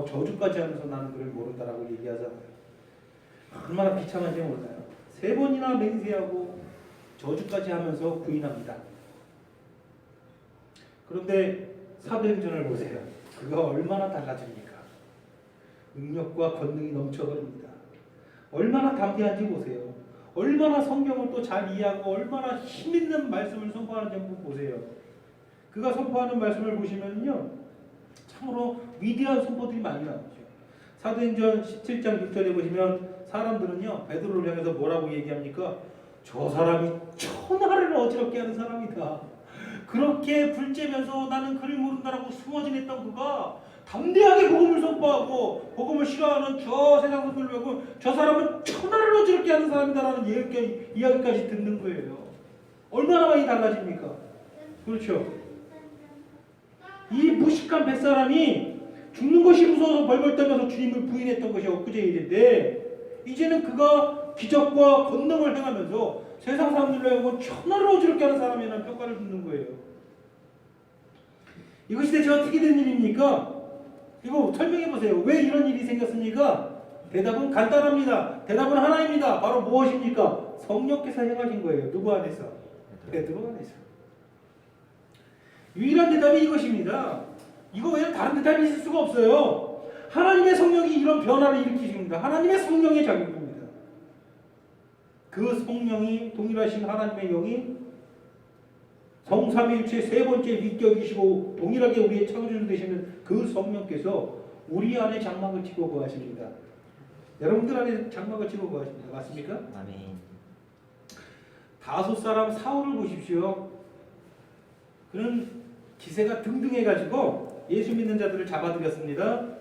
저주까지 하면서 나는 그를 모른다라고 얘기하잖아요. 얼마나 비참한지 몰라요. 세 번이나 맹세하고 저주까지 하면서 부인합니다. 그런데 사도행전을 보세요. 그가 얼마나 달라집니까? 능력과 권능이 넘쳐버립니다. 얼마나 담대한지 보세요. 얼마나 성경을 또 잘 이해하고 얼마나 힘있는 말씀을 선포하는지 한번 보세요. 그가 선포하는 말씀을 보시면요, 참으로 위대한 선포들이 많이 나오죠. 사도행전 17장 6절에 보시면 사람들은요, 베드로를 향해서 뭐라고 얘기합니까? 저 사람이 천하를 어지럽게 하는 사람이다. 그렇게 불쬐면서 나는 그를 모른다라고 숨어 지냈던 그가 담대하게 복음을 선포하고 복음을 싫어하는 저 세상 사람들을 보고 저 사람은 천하를 어지럽게 하는 사람이다라는 이야기까지 듣는 거예요. 얼마나 많이 달라집니까? 그렇죠? 이 무식한 뱃사람이 죽는 것이 무서워서 벌벌 떨면서 주님을 부인했던 것이 엊그제 일인데, 이제는 그가 기적과 권능을 행하면서 세상 사람들로 하고 천하를 어지럽게 하는 사람이라는 평가를 듣는 거예요. 이것이 대체 어떻게 된 일입니까? 이거 설명해 보세요. 왜 이런 일이 생겼습니까? 대답은 간단합니다. 대답은 하나입니다. 바로 무엇입니까? 성령께서 행하신 거예요. 누구 안에서? 베드로 안에서. 유일한 대답이 이것입니다. 이거 외에는 다른 대답이 있을 수가 없어요. 하나님의 성령이 이런 변화를 일으키십니다. 하나님의 성령의 작용입니다. 그 성령이, 동일하신 하나님의 영이 성삼위일체 세 번째 위격이시고 동일하게 우리의 창조주 되시는 그 성령께서 우리 안에 장막을 치고 거하십니다. 여러분들 안에 장막을 치고 거하십니다. 맞습니까? 아멘. 다소 사람 사울을 보십시오. 그는 기세가 등등해가지고 예수 믿는 자들을 잡아들였습니다.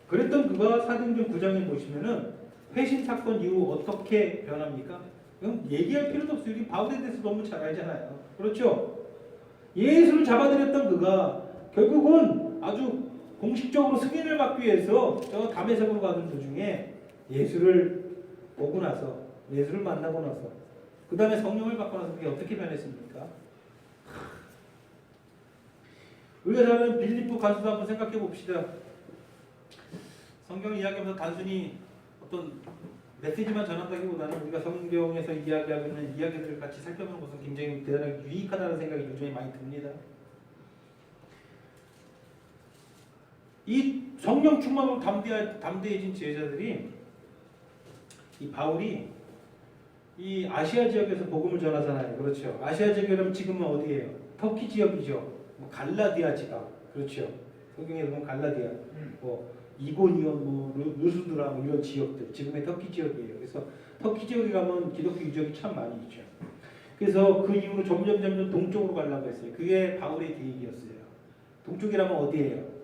그랬던 그가 사도행전 9장에 보시면은 회심 사건 이후 어떻게 변합니까? 그럼 얘기할 필요도 없어요. 우리 바울에 대해서 너무 잘 알잖아요. 그렇죠? 예수를 잡아들였던 그가 결국은 아주 공식적으로 승인을 받기 위해서 저 다메섹으로 가는 도중에 예수를 보고 나서, 예수를 만나고 나서, 그 다음에 성령을 받고 나서 그게 어떻게 변했습니까? 우리가 잘 아는 빌립보 간수도 한번 생각해 봅시다. 성경을 이야기하면서 단순히 어떤 메시지만 전한다기보다는 우리가 성경에서 이야기하고 있는 이야기들을 같이 살펴보는 것은 굉장히 대단하게 유익하다는 생각이 요즘에 많이 듭니다. 이 성령 충만으로 담대해진 제자들이, 이 바울이 이 아시아 지역에서 복음을 전하잖아요. 그렇죠? 아시아 지역이라면 지금은 어디예요? 터키 지역이죠. 뭐 갈라디아 지방, 그렇죠? 성경에 보면 갈라디아, 뭐 이고니온, 뭐 루스드라, 뭐 이런 지역들, 지금의 터키 지역이에요. 그래서 터키 지역에 가면 기독교 유적이 참 많이 있죠. 그래서 그 이후로 점점 동쪽으로 가려고 했어요. 그게 바울의 계획이었어요. 동쪽이라면 어디예요?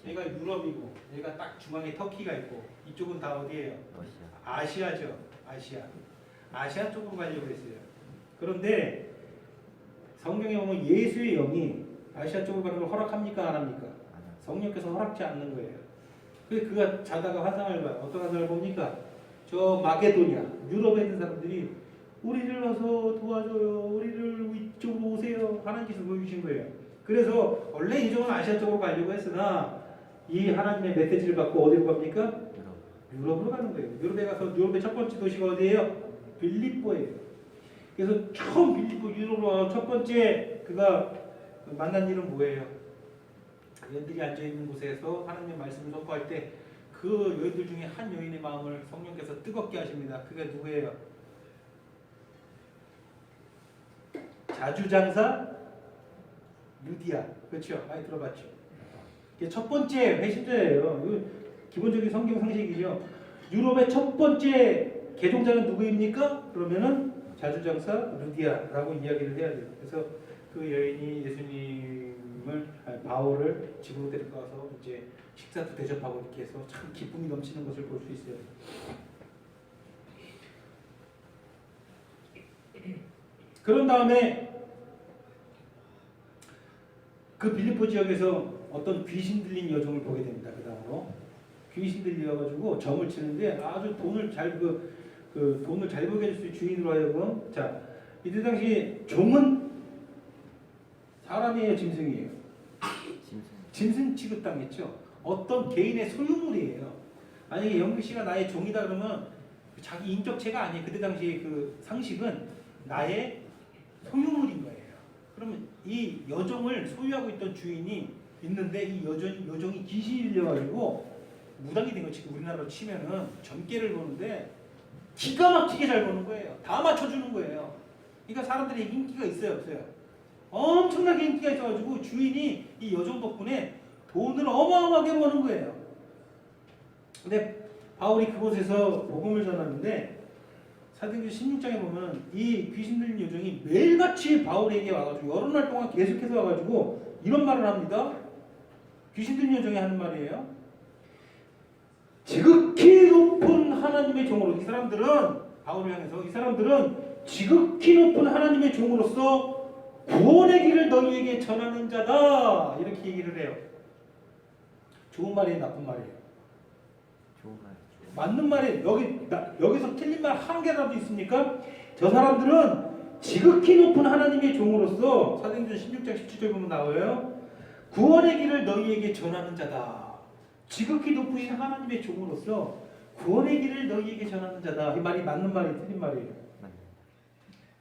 여기가 유럽이고, 여기가 딱 중앙에 터키가 있고, 이쪽은 다 어디예요? 아시아죠. 아시아 쪽으로 가려고 했어요. 그런데 성경에 보면 예수의 영이 아시아 쪽으로 가는 걸 허락합니까? 안 합니까? 성령께서 허락지 않는 거예요. 그래서 그가 자다가 환상을 봐요. 어떤 환상을 봅니까? 저 마게도니아, 유럽에 있는 사람들이 우리를 와서 도와줘요. 우리를 이쪽으로 오세요. 하나님께서 보여주신 거예요. 그래서 원래 이쪽은 아시아 쪽으로 가려고 했으나 이 하나님의 메시지를 받고 어디로 갑니까? 유럽으로 가는 거예요. 유럽에 가서 유럽의 첫 번째 도시가 어디예요? 빌립보예요. 그래서 처음 빌립보 유럽으로 와서 첫 번째 그가 만난 일은 뭐예요? 여인들이 앉아 있는 곳에서 하나님의 말씀을 선포할 때 그 여인들 중에 한 여인의 마음을 성령께서 뜨겁게 하십니다. 그게 누구예요? 자주장사 루디아. 그렇죠? 많이 들어봤죠? 이게 첫 번째 회심자예요. 이거 기본적인 성경 상식이죠. 유럽의 첫 번째 개종자는 누구입니까? 그러면은 자주장사 루디아라고 이야기를 해야 돼요. 그래서 그 여인이 바울을 집으로 데리고 와서 이제 식사도 대접하고 이렇게 해서 참 기쁨이 넘치는 것을 볼 수 있어요. 그런 다음에 그 빌립보 지역에서 어떤 귀신 들린 여종을 보게 됩니다. 그 다음으로 귀신 들려가지고 점을 치는데 아주 돈을 잘 돈을 잘 벌게 해줄 수 있는 주인으로 하여금 자 이때 당시 종은 사람이에요, 짐승이에요. 짐승 취급당했죠. 어떤 개인의 소유물이에요. 만약에 영규 씨가 나의 종이다 그러면 자기 인격체가 아니에요. 그때 당시 그 상식은 나의 소유물인 거예요. 그러면 이 여종을 소유하고 있던 주인이 있는데 이 여종이 귀신이 들려가지고 무당이 된 거 지금 우리나라로 치면은 점괘를 보는데 기가 막히게 잘 보는 거예요. 다 맞춰주는 거예요. 그러니까 사람들이 인기가 있어요, 없어요? 엄청나게 인기가 있어가지고 주인이 이 여종 덕분에 돈을 어마어마하게 버는 거예요. 근데 바울이 그곳에서 복음을 전하는데 사도행전 16장에 보면 이 귀신 들린 여종이 매일같이 바울에게 와가지고 여러 날 동안 계속해서 와가지고 이런 말을 합니다. 귀신 들린 여종이 하는 말이에요. 지극히 높은 하나님의 종으로 이 사람들은 바울을 향해서 이 사람들은 지극히 높은 하나님의 종으로서 구원의 길을 너희에게 전하는 자다 이렇게 얘기를 해요. 좋은 말이에요, 나쁜 말이에요? 좋은 말. 맞는 말이에요. 여기서 틀린 말 한 개라도 있습니까? 저 사람들은 지극히 높은 하나님의 종으로서 사도행전 16장 17절 보면 나와요. 구원의 길을 너희에게 전하는 자다. 지극히 높으신 하나님의 종으로서 구원의 길을 너희에게 전하는 자다. 이 말이 맞는 말이에요, 틀린 말이에요?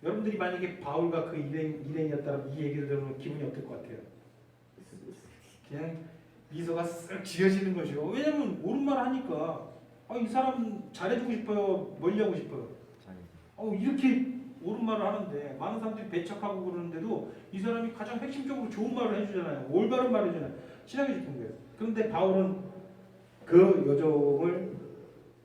여러분들이 만약에 바울과 그 일행이었다면 이 얘기를 들으면 기분이 어떨 것 같아요? 그냥 미소가 쓱 지어지는 것이요. 왜냐면 옳은 말 하니까 이 사람 잘해주고 싶어요, 멀리하고 싶어요. 이렇게 옳은 말을 하는데 많은 사람들이 배척하고 그러는데도 이 사람이 가장 핵심적으로 좋은 말을 해주잖아요. 올바른 말을 해주잖아요. 친하게 싶은 거예요. 그런데 바울은 그 여종을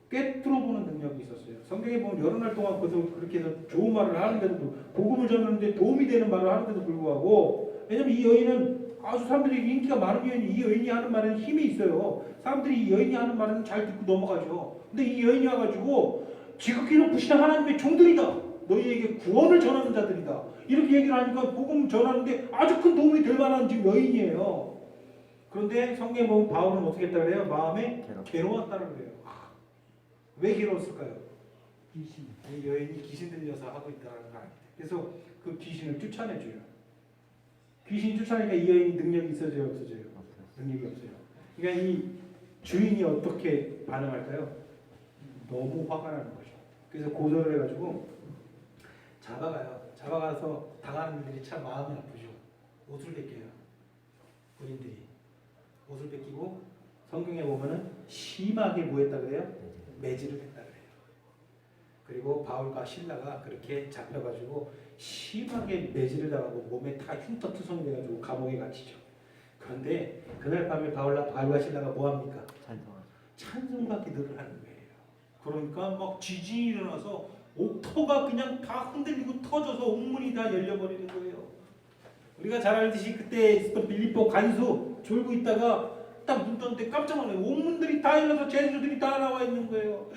꿰뚫어보는 능력이 있었어요. 성경에 보면 여러 날 동안 그렇게 해서 좋은 말을 하는데도 복음을 전하는데 도움이 되는 말을 하는데도 불구하고 왜냐면 이 여인은 아주 사람들이 인기가 많은 여인이 이 여인이 하는 말에는 힘이 있어요. 사람들이 이 여인이 하는 말은 잘 듣고 넘어가죠. 근데 이 여인이 와가지고 지극히 높으신 하나님의 종들이다. 너희에게 구원을 전하는 자들이다. 이렇게 얘기를 하니까 복음 전하는데 아주 큰 도움이 될 만한 지금 여인이에요. 그런데 성경에 보면 바울은 어떻게 했다 그래요? 마음에 괴로웠다는 거예요. 왜 괴로웠을까요? 귀신. 이 여인이 귀신 들려서 하고 있다는 거 아닙니다. 그래서 그 귀신을 쫓아내줘요. 귀신 쫓아내니까 이 여인이 능력이 있어져요, 없어져요? 능력이 없어요. 그러니까 이 주인이 어떻게 반응할까요? 너무 화가 나는 거죠. 그래서 고소를 해가지고 잡아가요. 잡아가서 당하는 일들이 참 마음이 아프죠. 옷을 벗겨요. 군인들이 옷을 벗기고 성경에 보면은 심하게 뭐 했다 그래요? 매질을 했다 그래요. 그리고 바울과 실라가 그렇게 잡혀가지고 심하게 매질을 당하고 몸에 다 흉터투성이 돼가지고 감옥에 갇히죠. 그런데 그날 밤에 바울과 실라가 뭐 합니까? 찬송과 기도를 하는 거예요. 그러니까 막 지진이 일어나서 옥토가 그냥 다 흔들리고 터져서 옥문이 다 열려버리는 거예요. 우리가 잘 알듯이 그때 있었던 빌립보 간수 졸고 있다가 딱 눈 떴는데 깜짝 놀라요. 옥문들이 다 열려서 죄수들이 다 나와 있는 거예요.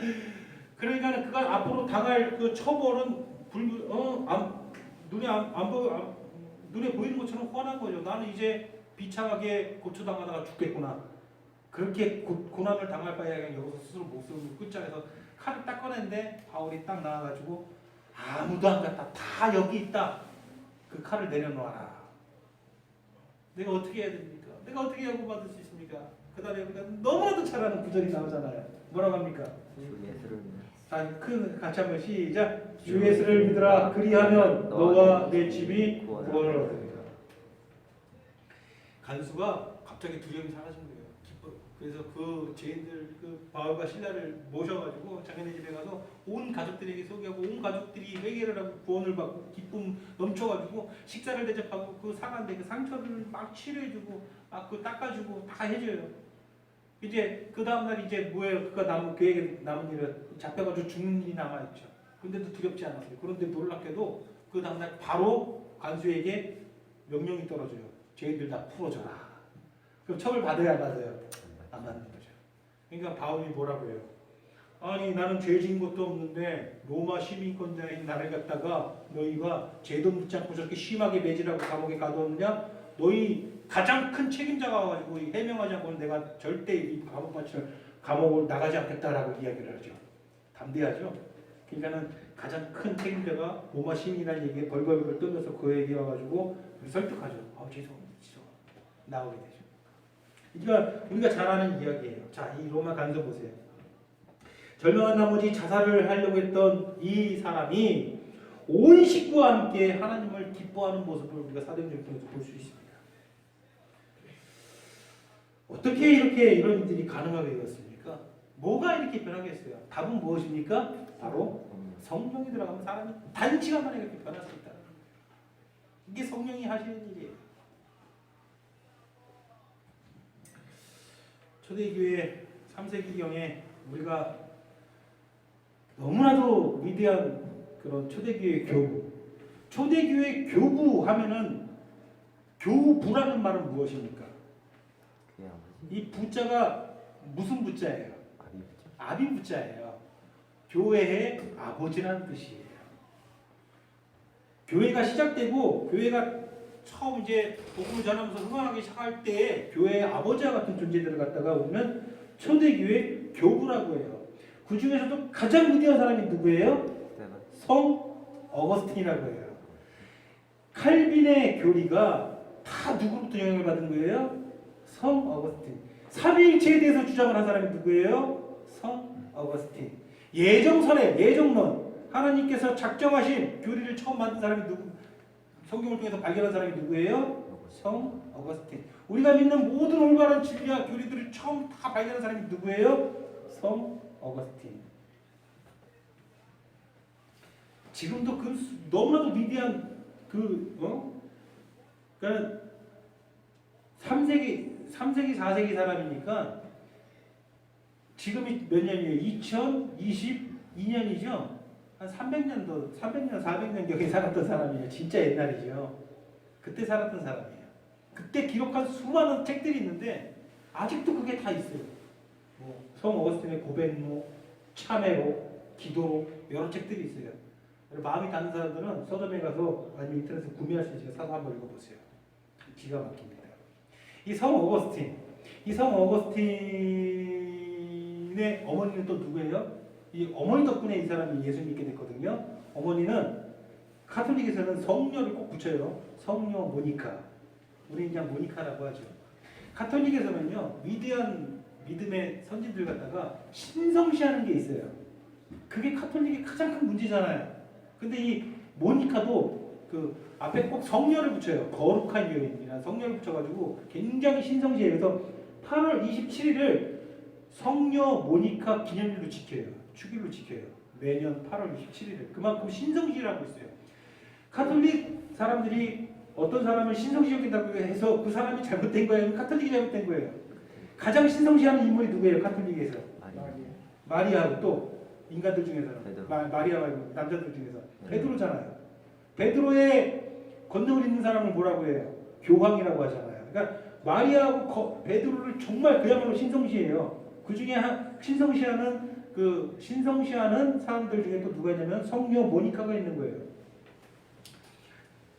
그러니까 그가 앞으로 당할 그 처벌은 눈에 보이는 것처럼 뻔한 거죠. 나는 이제 비참하게 고초당하다가 죽겠구나. 그렇게 고난을 당할 바에 그냥 여기서 스스로 목숨을 끝장에서 칼을 딱 꺼냈는데 바울이 딱 나와가지고 아무도 안 갔다. 다 여기 있다. 그 칼을 내려놓아라. 내가 어떻게 해야 됩니까? 내가 어떻게 요구받을 수 있습니까? 그 다음에 우리가 너무나도 잘 아는 구절이 나오잖아요. 뭐라고 합니까? 주 예수를 믿는 자, 같이 한번 시작. 주 예수를 믿으라. 그리하면 너와 내 집이 구원을 얻으리라. 간수가 갑자기 두려움이 사라진 거예요. 기뻐. 그래서 그 죄인들 그 바울과 신라를 모셔가지고 자기네 집에 가서 온 가족들에게 소개하고 온 가족들이 회개를 하고 구원을 받고 기쁨 넘쳐가지고 식사를 대접하고 그 상한데 그 상처를 막 치료해주고 막 그 닦아주고 다 해줘요. 이제 그 다음날 이제 뭐예요? 그가 남은 그에게 남은 일은 잡혀가지고 죽는 일이 남아있죠. 근데도 두렵지 않았어요. 그런데 놀랍게도 그 다음날 바로 간수에게 명령이 떨어져요. 죄인들 다 풀어줘라. 그럼 처벌 받아야 받아요? 안 받는 거죠. 그러니까 바울이 뭐라고 해요? 아니 나는 죄 지은 것도 없는데 로마 시민권자인 나를 갖다가 너희가 죄도 묻지 않고 저렇게 심하게 매질하고 감옥에 가두었느냐? 너희 가장 큰 책임자가 와가지고 해명하지 않고는 내가 절대 이 감옥을 나가지 않겠다라고 이야기를 하죠. 담대하죠. 그러니까는 가장 큰 책임자가 로마 시민이라는 얘기에 벌벌벌 떨면서 그에게 와가지고 설득하죠. 죄송합니다. 나오게 되죠. 그러니까 우리가 잘 아는 이야기예요. 자, 이 로마 간서 보세요. 절망한 나머지 자살을 하려고 했던 이 사람이 온 식구와 함께 하나님을 기뻐하는 모습을 우리가 사도행전을 통해서 볼 수 있습니다. 어떻게 이렇게 이런 일들이 가능하게 되었습니까? 뭐가 이렇게 변하겠어요? 답은 무엇입니까? 바로 성령이 들어가면 사람이 단시간 만에 그렇게 변할 수 있다는 거예요. 이게 성령이 하시는 일이에요. 초대교회 3세기경에 우리가 너무나도 위대한 그런 초대교회 교부. 초대교회 교부 하면은 교부라는 말은 무엇입니까? 이 부자가 무슨 부자예요? 아비 부자예요. 교회의 아버지라는 뜻이에요. 교회가 시작되고 교회가 처음 이제 복음을 전하면서 흥황하기 시작할 때 교회의 아버지와 같은 존재들을 갖다가 우리는 초대교회 교부라고 해요. 그 중에서도 가장 위대한 사람이 누구예요? 성 어거스틴이라고 해요. 칼빈의 교리가 다 누구로부터 영향을 받은 거예요? 성 어거스틴. 삼위일체에 대해서 주장을 한 사람이 누구예요? 성 어거스틴. 예정설의 예정론, 하나님께서 작정하신 교리를 처음 만든 사람이 누구? 성경을 통해서 발견한 사람이 누구예요? 성 어거스틴. 우리가 믿는 모든 올바른 진리와 교리들을 처음 다 발견한 사람이 누구예요? 성 어거스틴. 지금도 그 너무나도 위대한 그러니까 3세기 4세기 사람이니까 지금이 몇 년이에요? 2022년이죠? 한 300년, 400년 경에 살았던 사람이에요. 진짜 옛날이죠. 그때 살았던 사람이에요. 그때 기록한 수많은 책들이 있는데 아직도 그게 다 있어요. 성 어거스틴의 고백록, 참회록, 기도록 여러 책들이 있어요. 마음이 닿는 사람들은 서점에 가서 아니면 인터넷에서 구매할 수 있으니까 사서 한번 읽어보세요. 기가 막힙니다. 이 성 어거스틴의 어머니는 또 누구예요? 이 어머니 덕분에 이 사람이 예수 믿게 됐거든요. 어머니는 카톨릭에서는 성녀를 꼭 붙여요. 성녀 모니카. 우리는 그냥 모니카라고 하죠. 카톨릭에서는요, 위대한 믿음의 선진들 갖다가 신성시하는 게 있어요. 그게 카톨릭의 가장 큰 문제잖아요. 근데 이 모니카도 그 앞에 꼭 성녀를 붙여요. 거룩한 여인이라는 성녀를 붙여가지고 굉장히 신성시해요. 그래서 8월 27일을 성녀 모니카 기념일로 지켜요. 축일로 지켜요. 매년 8월 27일을. 그만큼 신성시하고 있어요. 카톨릭 사람들이 어떤 사람을 신성시 여긴다고 해서 그 사람이 잘못된 거예요? 카톨릭이 잘못된 거예요? 가장 신성시하는 인물이 누구예요? 카톨릭에서? 마리아하고 또 인간들 중에서는 마리아 말고 남자들 중에서 베드로잖아요. 베드로의 권능을 있는 사람을 뭐라고 해요? 교황이라고 하잖아요. 그러니까 마리아하고 베드로를 정말 그야말로 신성시해요. 그 중에 신성시하는 사람들 중에 또 누가 있냐면 성녀 모니카가 있는 거예요.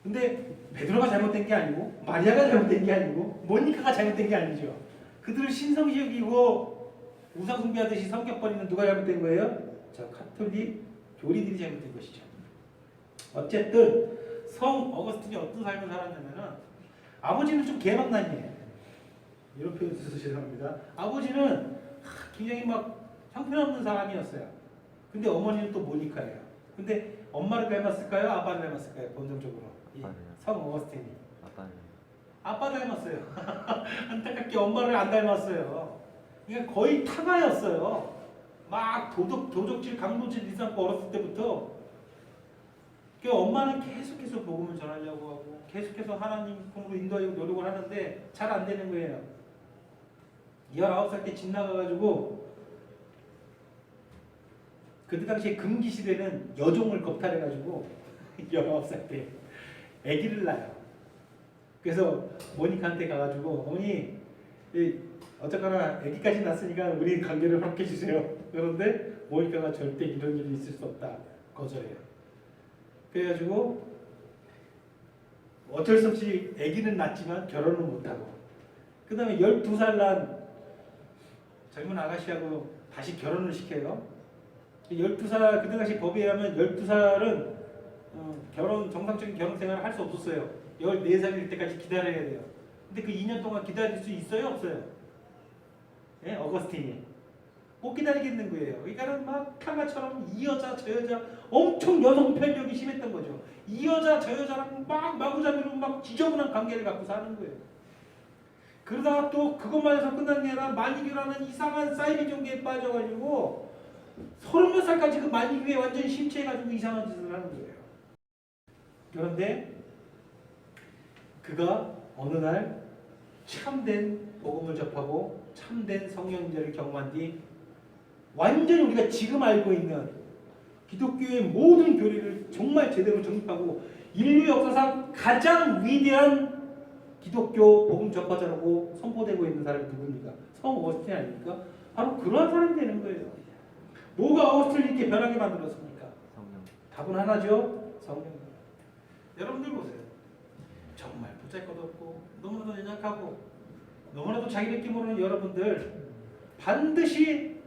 근데 베드로가 잘못된 게 아니고 마리아가 잘못된 게 아니고 모니카가 잘못된 게 아니죠. 그들을 신성시 여기고 우상 숭배하듯이 섬겨버리는 누가 잘못된 거예요? 저 카톨릭 교리들이 잘못된 것이죠. 어쨌든 성 어거스틴이 어떤 삶을 살았냐면은 아버지는 좀 개망난이에요. 이런 표현 써서 죄송합니다. 아버지는 굉장히 막 형편없는 사람이었어요. 근데 어머니는 또 모니카예요. 근데 엄마를 닮았을까요? 아빠를 닮았을까요? 본능적으로. 아빠를요. 성 어거스틴이. 아빠는 아빠 닮았어요. 안타깝게 엄마를 안 닮았어요. 그러니까 거의 타가였어요. 막 도적질, 강도질 일삼고 어렸을 때부터. 그러니까 엄마는 계속해서 복음을 전하려고 하고 계속해서 하나님 품으로 인도하려고 노력을 하는데 잘 안 되는 거예요. 19살 때 집 나가가지고 그때 당시에 금기 시대는 여종을 겁탈해가지고 19살 때 아기를 낳아요. 그래서 모니카한테 가가지고 어머니 어쨌거나 아기까지 낳았으니까 우리 관계를 확해 주세요. 그런데 모니카가 절대 이런 일이 있을 수 없다. 거절해요. 그래가지고 어쩔 수 없이 아기는 낳지만 결혼은 못하고 그 다음에 12살 난 젊은 아가씨하고 다시 결혼을 시켜요. 12살 그때 당시 법에 의하면 12살은 정상적인 결혼 생활을 할 수 없었어요. 14살일 때까지 기다려야 돼요. 근데 그 2년 동안 기다릴 수 있어요? 없어요? 예? 어거스틴이 못 기다리겠는 거예요. 그러니까는 막 타가처럼 이 여자 저 여자 엄청 여성 편력이 심했던 거죠. 이 여자 저 여자랑 막 마구잡이로 막 지저분한 관계를 갖고 사는 거예요. 그러다가 또 그것만 해서 끝난 게 아니라 만이교라는 이상한 사이비 종교에 빠져가지고 30몇 살까지 그 만이교에 완전히 심취해가지고 이상한 짓을 하는 거예요. 그런데 그가 어느 날 참된 복음을 접하고 참된 성령 인자를 경험한 뒤 완전히 우리가 지금 알고 있는 기독교의 모든 교리를 정말 제대로 정립하고 인류 역사상 가장 위대한 기독교 복음 접하자라고 선포되고 있는 사람이 누굽니까? 성 어거스틴 아닙니까? 바로 그러한 사람이 되는 거예요. 뭐가 어거스틴을 이렇게 변하게 만들었습니까? 성령. 답은 하나죠. 성령. 여러분들 보세요. 정말 보잘것없고 너무나도 연약하고 너무나도 자기밖에 모르는 여러분들 반드시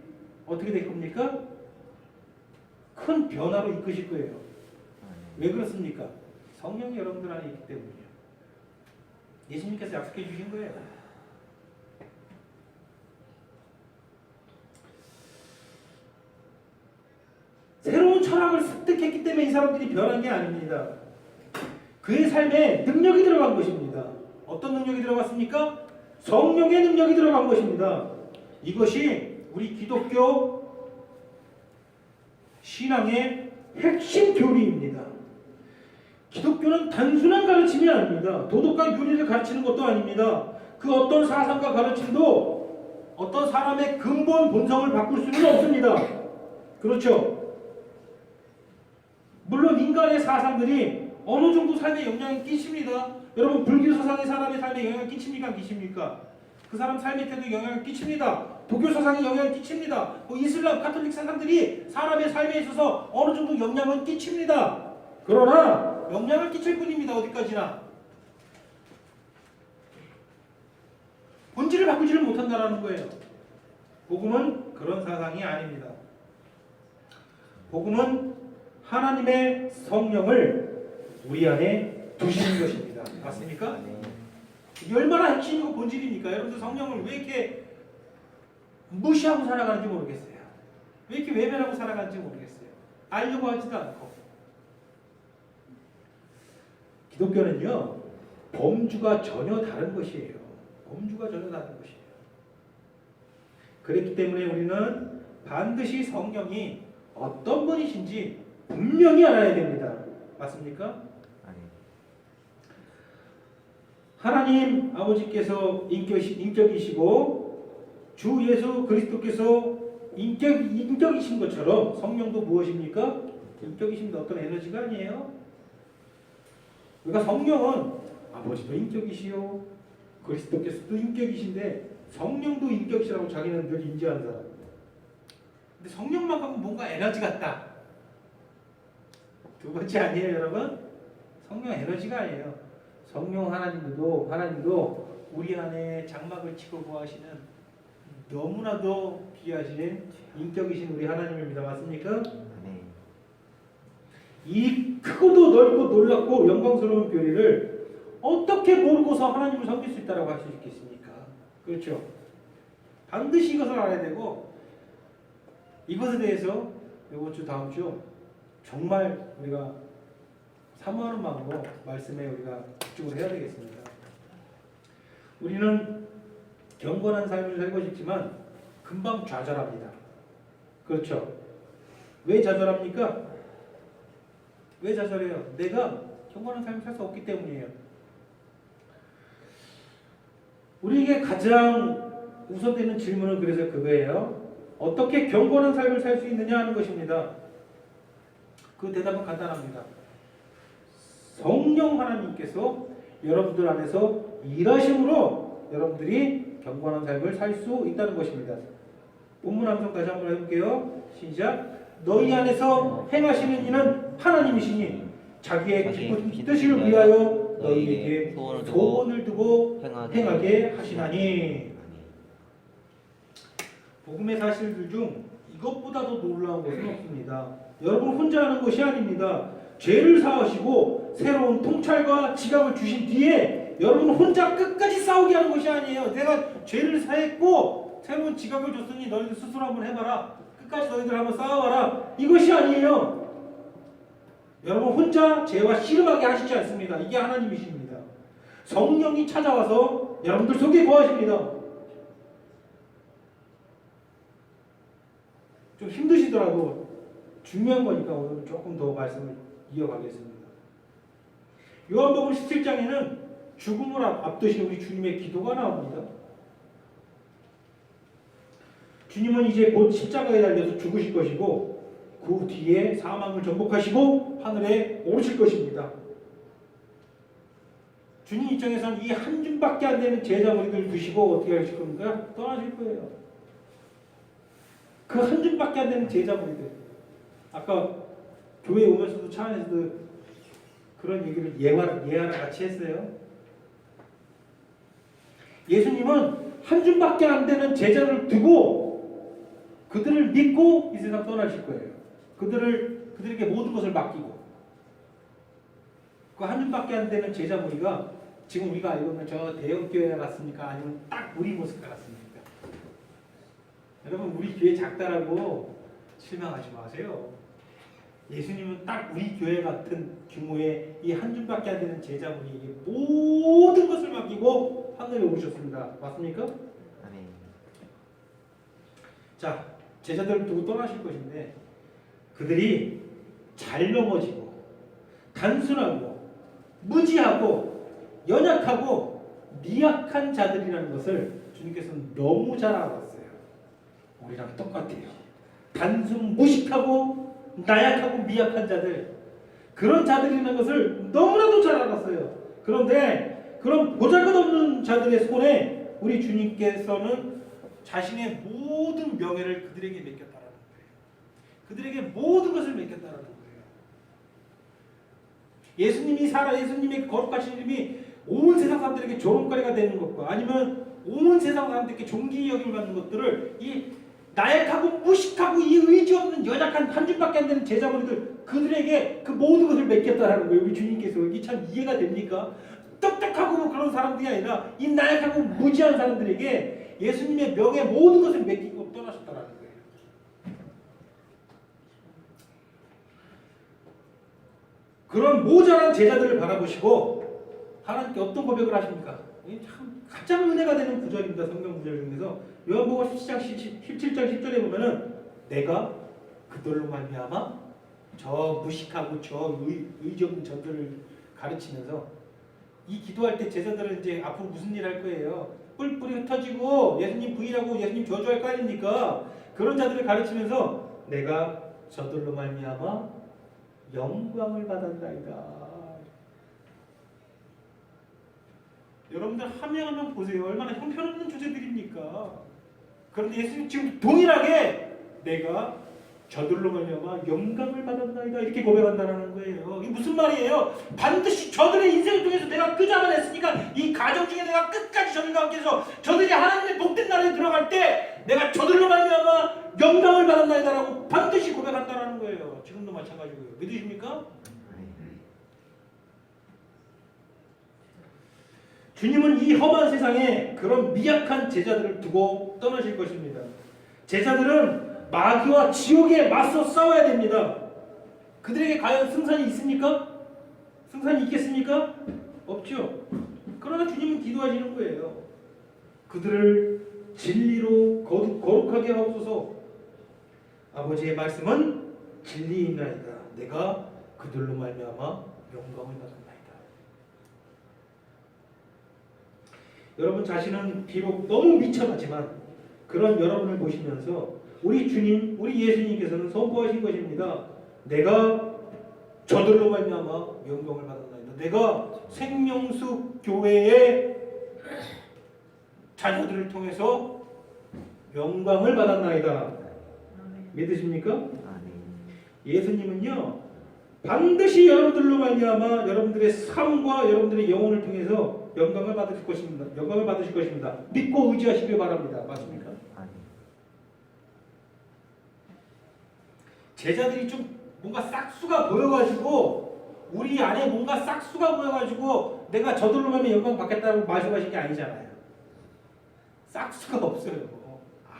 어떻게 될 겁니까? 큰 변화로 이끄실 거예요. 왜 그렇습니까? 성령이 여러분들 안에 있기 때문이에요. 예수님께서 약속해 주신 거예요. 새로운 철학을 습득했기 때문에 이 사람들이 변한 게 아닙니다. 그의 삶에 능력이 들어간 것입니다. 어떤 능력이 들어갔습니까? 성령의 능력이 들어간 것입니다. 이것이 우리 기독교 신앙의 핵심 교리입니다. 기독교는 단순한 가르침이 아닙니다. 도덕과 윤리를 가르치는 것도 아닙니다. 그 어떤 사상과 가르침도 어떤 사람의 근본 본성을 바꿀 수는 없습니다. 그렇죠? 물론 인간의 사상들이 어느 정도 삶에 영향을 끼칩니다. 여러분 불교 사상이 사람의 삶에 영향을 끼칩니까? 안 끼칩니까? 그 사람 삶의 태도에 영향을 끼칩니다. 도교 사상이 영향을 끼칩니다. 이슬람, 가톨릭 사상들이 사람의 삶에 있어서 어느 정도 영향을 끼칩니다. 그러나 영향을 끼칠 뿐입니다. 어디까지나. 본질을 바꾸지를 못한다는 거예요. 복음은 그런 사상이 아닙니다. 복음은 하나님의 성령을 우리 안에 두시는 것입니다. 맞습니까? 이게 얼마나 핵심이고 본질입니까? 여러분들 성령을 왜 이렇게 무시하고 살아가는지 모르겠어요. 왜 이렇게 외면하고 살아가는지 모르겠어요. 알려고 하지도 않고. 기독교는요, 범주가 전혀 다른 것이에요. 범주가 전혀 다른 것이에요. 그렇기 때문에 우리는 반드시 성령이 어떤 분이신지 분명히 알아야 됩니다. 맞습니까? 하나님 아버지께서 인격이시고 주 예수 그리스도께서 인격이신 것처럼 성령도 무엇입니까? 인격이십니다. 어떤 에너지가 아니에요. 그러니까 성령은 아버지도 인격이시요 그리스도께서도 인격이신데 성령도 인격이시라고 자기는 늘 인지하는 사람입니다. 근데 성령만큼은 뭔가 에너지 같다. 두 번째 아니에요, 여러분? 성령 에너지가 아니에요. 성령 하나님도 우리 안에 장막을 치고 거하시는 너무나도 귀하신 인격이신 우리 하나님입니다. 맞습니까? 네. 이 크고도 넓고 놀랍고 영광스러운 교리를 어떻게 모르고서 하나님을 섬길 수 있다고 할 수 있겠습니까? 그렇죠. 반드시 이것을 알아야 되고 이것에 대해서 이번 주 다음 주 정말 우리가 사모하는 마음으로 말씀에 우리가 집중을 해야 되겠습니다. 우리는 경건한 삶을 살고 싶지만 금방 좌절합니다. 그렇죠. 왜 좌절합니까? 왜 좌절해요? 내가 경건한 삶을 살 수 없기 때문이에요. 우리에게 가장 우선되는 질문은 그래서 그거예요. 어떻게 경건한 삶을 살 수 있느냐 하는 것입니다. 그 대답은 간단합니다. 성령 하나님께서 여러분들 안에서 일하심으로 여러분들이 경건한 삶을 살 수 있다는 것입니다. 본문 함성 다시 한번 해볼게요. 시작. 너희 안에서 행하시는 이는 하나님이시니 자기의 기쁜 뜻을 위하여 너희에게 소원을 두고 행하게 하시나니. 복음의 사실들 중 이것보다도 놀라운 것은 없습니다. 여러분 혼자 하는 것이 아닙니다. 죄를 사하시고 새로운 통찰과 지각을 주신 뒤에 여러분 혼자 끝까지 싸우게 하는 것이 아니에요. 내가 죄를 사했고 새로운 지각을 줬으니 너희들 스스로 한번 해봐라. 끝까지 너희들 한번 싸워봐라. 이것이 아니에요. 여러분 혼자 죄와 씨름하게 하시지 않습니다. 이게 하나님이십니다. 성령이 찾아와서 여러분들 속에 거하십니다. 좀 힘드시더라도 중요한 거니까 오늘 조금 더 말씀을 이어가겠습니다. 요한복음 17장에는 죽음을 앞두신 우리 주님의 기도가 나옵니다. 주님은 이제 곧 십자가에 달려서 죽으실 것이고 그 뒤에 사망을 정복하시고 하늘에 오르실 것입니다. 주님 입장에서는 이 한 줌밖에 안 되는 제자 머리들 두시고 어떻게 하실 겁니까? 떠나실 거예요. 그 한 줌밖에 안 되는 제자 머리들. 아까 교회 오면서도 차 안에서도 그런 얘기를 예화랑 같이 했어요. 예수님은 한 줌밖에 안 되는 제자를 두고 그들을 믿고 이 세상 떠나실 거예요. 그들에게 모든 것을 맡기고. 그 한 줌밖에 안 되는 제자 무리가 지금 우리가 알고 있는 저 대형 교회 같습니까? 아니면 딱 우리 모습 같습니까? 여러분 우리 교회 작다라고 실망하지 마세요. 예수님은 딱 우리 교회 같은 규모의 이 한 줌밖에 안 되는 제자분에게 모든 것을 맡기고 하늘에 오르셨습니다. 맞습니까? 아멘. 자, 제자들을 두고 떠나실 것인데 그들이 잘 넘어지고 단순하고 무지하고 연약하고 미약한 자들이라는 것을 주님께서는 너무 잘 알았어요. 우리랑 똑같아요. 단순 무식하고 나약하고 미약한 자들, 그런 자들이라는 것을 너무나도 잘 알았어요. 그런데 그런 보잘것없는 자들의 손에 우리 주님께서는 자신의 모든 명예를 그들에게 맡겼다라는 거예요. 그들에게 모든 것을 맡겼다라는 거예요. 예수님의 거룩하신 이름이 온 세상 사람들에게 조롱거리가 되는 것과 아니면 온 세상 사람들에게 존귀 여김을 받는 것들을 이 나약하고 무식하고 이 의지 없는 연약한 한 줌밖에 안 되는 제자분들 그들에게 그 모든 것을 맡겼다라는 거예요. 우리 주님께서 이게 참 이해가 됩니까? 똑똑하고 그런 사람들이 아니라 이 나약하고 무지한 사람들에게 예수님의 명예 모든 것을 맡기고 떠나셨다라는 거예요. 그런 모자란 제자들을 바라보시고 하나님께 어떤 고백을 하십니까? 이게 참 가장 은혜가 되는 구절입니다. 성경 구절 중에서 요한복음 17장 10절에 보면은 내가 그들로 말미암아 저 무식하고 저 의지 없는 저들을 가르치면서 이 기도할 때 제자들은 이제 앞으로 무슨 일 할 거예요? 뿔뿔이 흩어지고 예수님 부인하고 예수님 저주할 거 아닙니까? 그런 자들을 가르치면서 내가 저들로 말미암아 영광을 받았나이다. 여러분들 한 명 한 명 보세요. 얼마나 형편없는 주제들입니까? 그런데 예수님 지금 동일하게 내가 저들로 말미암아 영광을 받았나이다 이렇게 고백한다는 거예요. 이게 무슨 말이에요? 반드시 저들의 인생을 통해서 내가 끄잡아냈으니까 이 가정 중에 내가 끝까지 저들과 함께해서 저들이 하나님의 복된 나라에 들어갈 때 내가 저들로 말미암아 영광을 받았나이다라고 반드시 고백한다는 거예요. 지금도 마찬가지고요. 믿으십니까? 주님은 이 험한 세상에 그런 미약한 제자들을 두고 떠나실 것입니다. 제자들은 마귀와 지옥에 맞서 싸워야 됩니다. 그들에게 과연 승산이 있습니까? 승산이 있겠습니까? 없죠. 그러나 주님은 기도하시는 거예요. 그들을 진리로 거룩하게 하옵소서. 아버지의 말씀은 진리이나이다. 내가 그들로 말미암아 영광을 받았나이다. 여러분 자신은 비록 너무 미천하지만 그런 여러분을 보시면서 우리 주님, 우리 예수님께서는 선포하신 것입니다. 내가 저들로 말미암아 영광을 받았나이다. 내가 생명수 교회의 자녀들을 통해서 영광을 받았나이다. 믿으십니까? 예수님은요 반드시 여러분들로 말미암아 여러분들의 삶과 여러분들의 영혼을 통해서 영광을 받으실 것입니다. 영광을 받으실 것입니다. 믿고 의지하시길 바랍니다. 맞습니까? 제자들이 좀 뭔가 싹수가 보여가지고 우리 안에 뭔가 싹수가 보여가지고 내가 저들로 하면 영광 받겠다고 말씀하신 게 아니잖아요. 싹수가 없어요.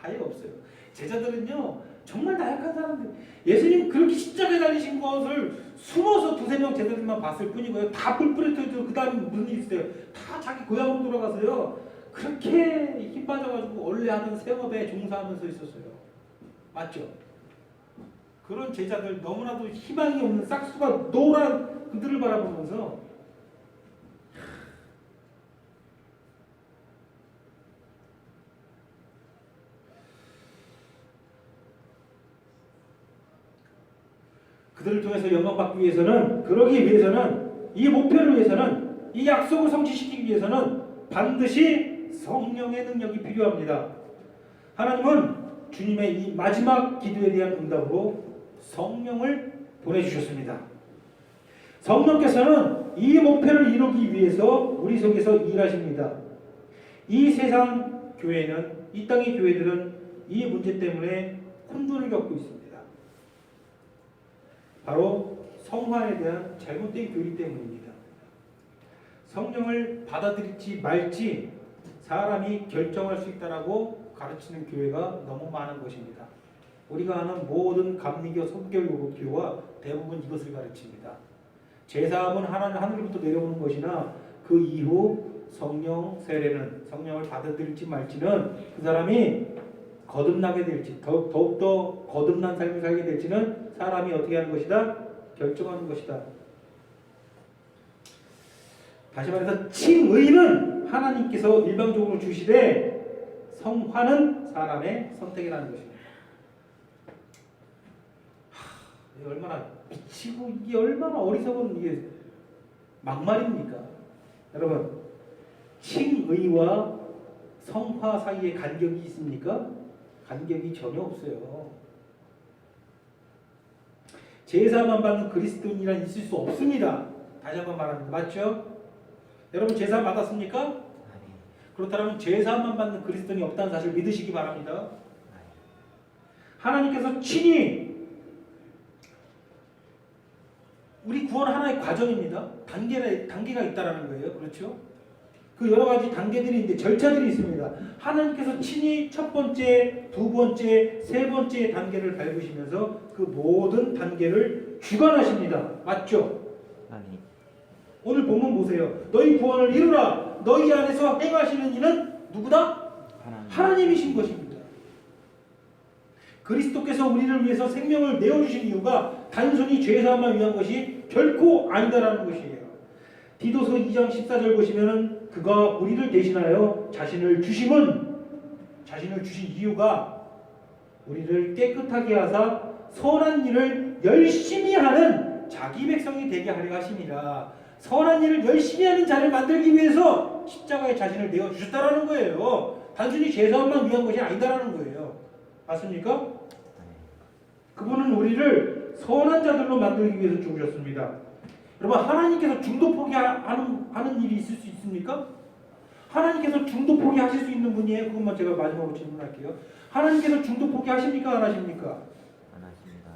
아예 없어요. 제자들은요 정말 나약한 사람들. 예수님 그렇게 십자가에 달리신 것을 숨어서 두세 명 제자들만 봤을 뿐이고요. 다 뿔뿔이터져. 그 다음에 무슨 일이 있어요? 다 자기 고향으로 돌아가서요. 그렇게 힘 빠져가지고 원래 하던 생업에 종사하면서 있었어요. 맞죠? 그런 제자들 너무나도 희망이 없는 싹수가 노란 그들을 바라보면서 그들을 통해서 영광받기 위해서는 그러기 위해서는 이 목표를 위해서는 이 약속을 성취시키기 위해서는 반드시 성령의 능력이 필요합니다. 하나님은 주님의 이 마지막 기도에 대한 응답으로 성령을 보내주셨습니다. 성령께서는 이 목표를 이루기 위해서 우리 속에서 일하십니다. 이 세상 교회는 이 땅의 교회들은 이 문제 때문에 혼돈을 겪고 있습니다. 바로 성화에 대한 잘못된 교리 때문입니다. 성령을 받아들일지 말지 사람이 결정할 수 있다라고 가르치는 교회가 너무 많은 것입니다. 우리가 아는 모든 감리교, 성결교와 대부분 이것을 가르칩니다. 제사함은 하늘부터 내려오는 것이나 그 이후 성령 세례는 성령을 받아들일지 말지는 그 사람이 거듭나게 될지 더욱더 거듭난 삶을 살게 될지는 사람이 어떻게 하는 것이다? 결정하는 것이다. 다시 말해서 칭의는 하나님께서 일방적으로 주시되 성화는 사람의 선택이라는 것입니다. 이게 얼마나 미치고 이게 얼마나 어리석은 이게 막말입니까? 여러분 칭의와 성화 사이에 간격이 있습니까? 간격이 전혀 없어요. 제사만 받는 그리스도인이란 있을 수 없습니다. 다시 한번 말합니다. 맞죠? 여러분 제사 받았습니까? 그렇다면 제사만 받는 그리스도인이 없다는 사실을 믿으시기 바랍니다. 하나님께서 친히 우리 구원 하나의 과정입니다. 단계가 있다라는 거예요. 그렇죠? 그 여러 가지 단계들이 있는데 절차들이 있습니다. 하나님께서 친히 첫 번째, 두 번째, 세 번째 단계를 밟으시면서 그 모든 단계를 주관하십니다. 맞죠? 아니. 오늘 본문 보세요. 너희 구원을 이루라. 너희 안에서 행하시는 이는 누구다? 하나님이신 것입니다. 그리스도께서 우리를 위해서 생명을 내어주신 이유가 단순히 죄사함만 위한 것이 결코 아니다라는 것이에요. 디도서 2장 14절 보시면은 그가 우리를 대신하여 자신을 주신 이유가 우리를 깨끗하게 하사 선한 일을 열심히 하는 자기 백성이 되게 하려 하심이라. 선한 일을 열심히 하는 자를 만들기 위해서 십자가에 자신을 내어주셨다라는 거예요. 단순히 죄사함만 위한 것이 아니다라는 거예요. 맞습니까? 그분은 우리를 선한 자들로 만들기 위해서 죽으셨습니다. 여러분 하나님께서 중도 포기하는 일이 있을 수 있습니까? 하나님께서 중도 포기하실 수 있는 분이에요. 그것만 제가 마지막으로 질문할게요. 하나님께서 중도 포기하십니까? 안 하십니까? 안 하십니다.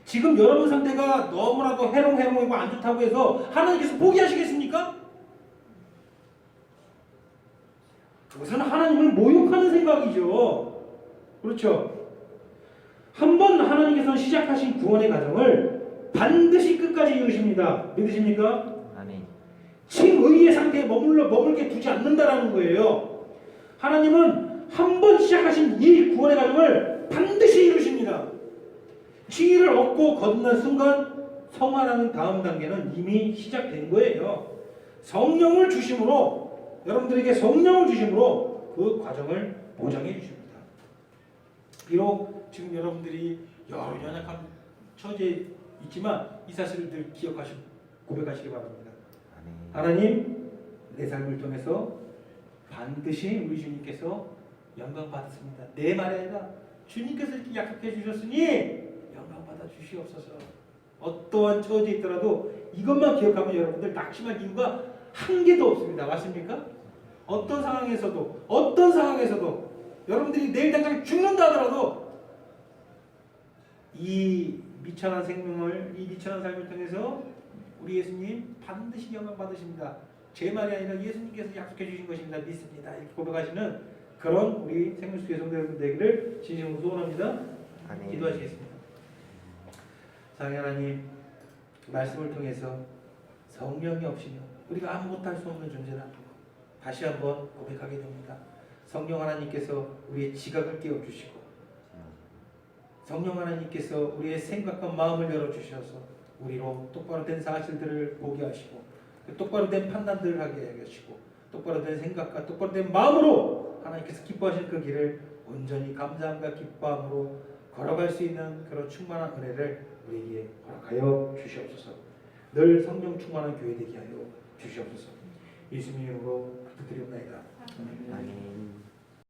지금 여러분 상태가 너무나도 해롱해롱이고 안 좋다고 해서 하나님께서 포기하시겠습니까? 그것은 하나님을 모욕하는 생각이죠. 그렇죠? 한 번 하나님께서 시작하신 구원의 과정을 반드시 끝까지 이루십니다. 믿으십니까? 아멘. 칭의의 상태에 머물게 두지 않는다라는 거예요. 하나님은 한 번 시작하신 이 구원의 과정을 반드시 이루십니다. 칭의를 얻고 건넌 순간 성화라는 다음 단계는 이미 시작된 거예요. 성령을 주심으로, 여러분들에게 성령을 주심으로 그 과정을 보장해 주십니다. 비록 지금 여러분들이 연약한 처지에 있지만 이 사실을 기억하시고 고백하시기 바랍니다. 아멘. 하나님, 내 삶을 통해서 반드시 우리 주님께서 영광 받았습니다. 내 말이 아니라 주님께서 이렇게 약속해 주셨으니 영광 받아 주시옵소서. 어떠한 처지에 있더라도 이것만 기억하면 여러분들 낙심할 이유가 한 개도 없습니다. 맞습니까? 어떤 상황에서도 여러분들이 내일 당장 죽는다 하더라도 이 미천한 생명을, 이 미천한 삶을 통해서 우리 예수님 반드시 영광 받으십니다. 제 말이 아니라 예수님께서 약속해 주신 것입니다. 믿습니다. 이렇게 고백하시는 그런 우리 생명수의 성도 여러분 되기를 진심으로 소원합니다. 아멘. 기도하시겠습니다. 사랑하는 하나님, 말씀을 통해서 성령이 없이는 우리가 아무것도 할 수 없는 존재라는 거 다시 한번 고백하게 됩니다. 성령 하나님께서 우리의 지각을 깨워주시고 성령 하나님께서 우리의 생각과 마음을 열어주셔서 우리로 똑바로 된 사실들을 보게 하시고 똑바로 된 판단들을 하게 하시고 똑바로 된 생각과 똑바로 된 마음으로 하나님께서 기뻐하시는 그 길을 온전히 감사함과 기뻐함으로 걸어갈 수 있는 그런 충만한 은혜를 우리에게 허락하여 주시옵소서. 늘 성령 충만한 교회 되게 하여 주시옵소서. 예수님 이름으로 부탁드립니다. 아멘.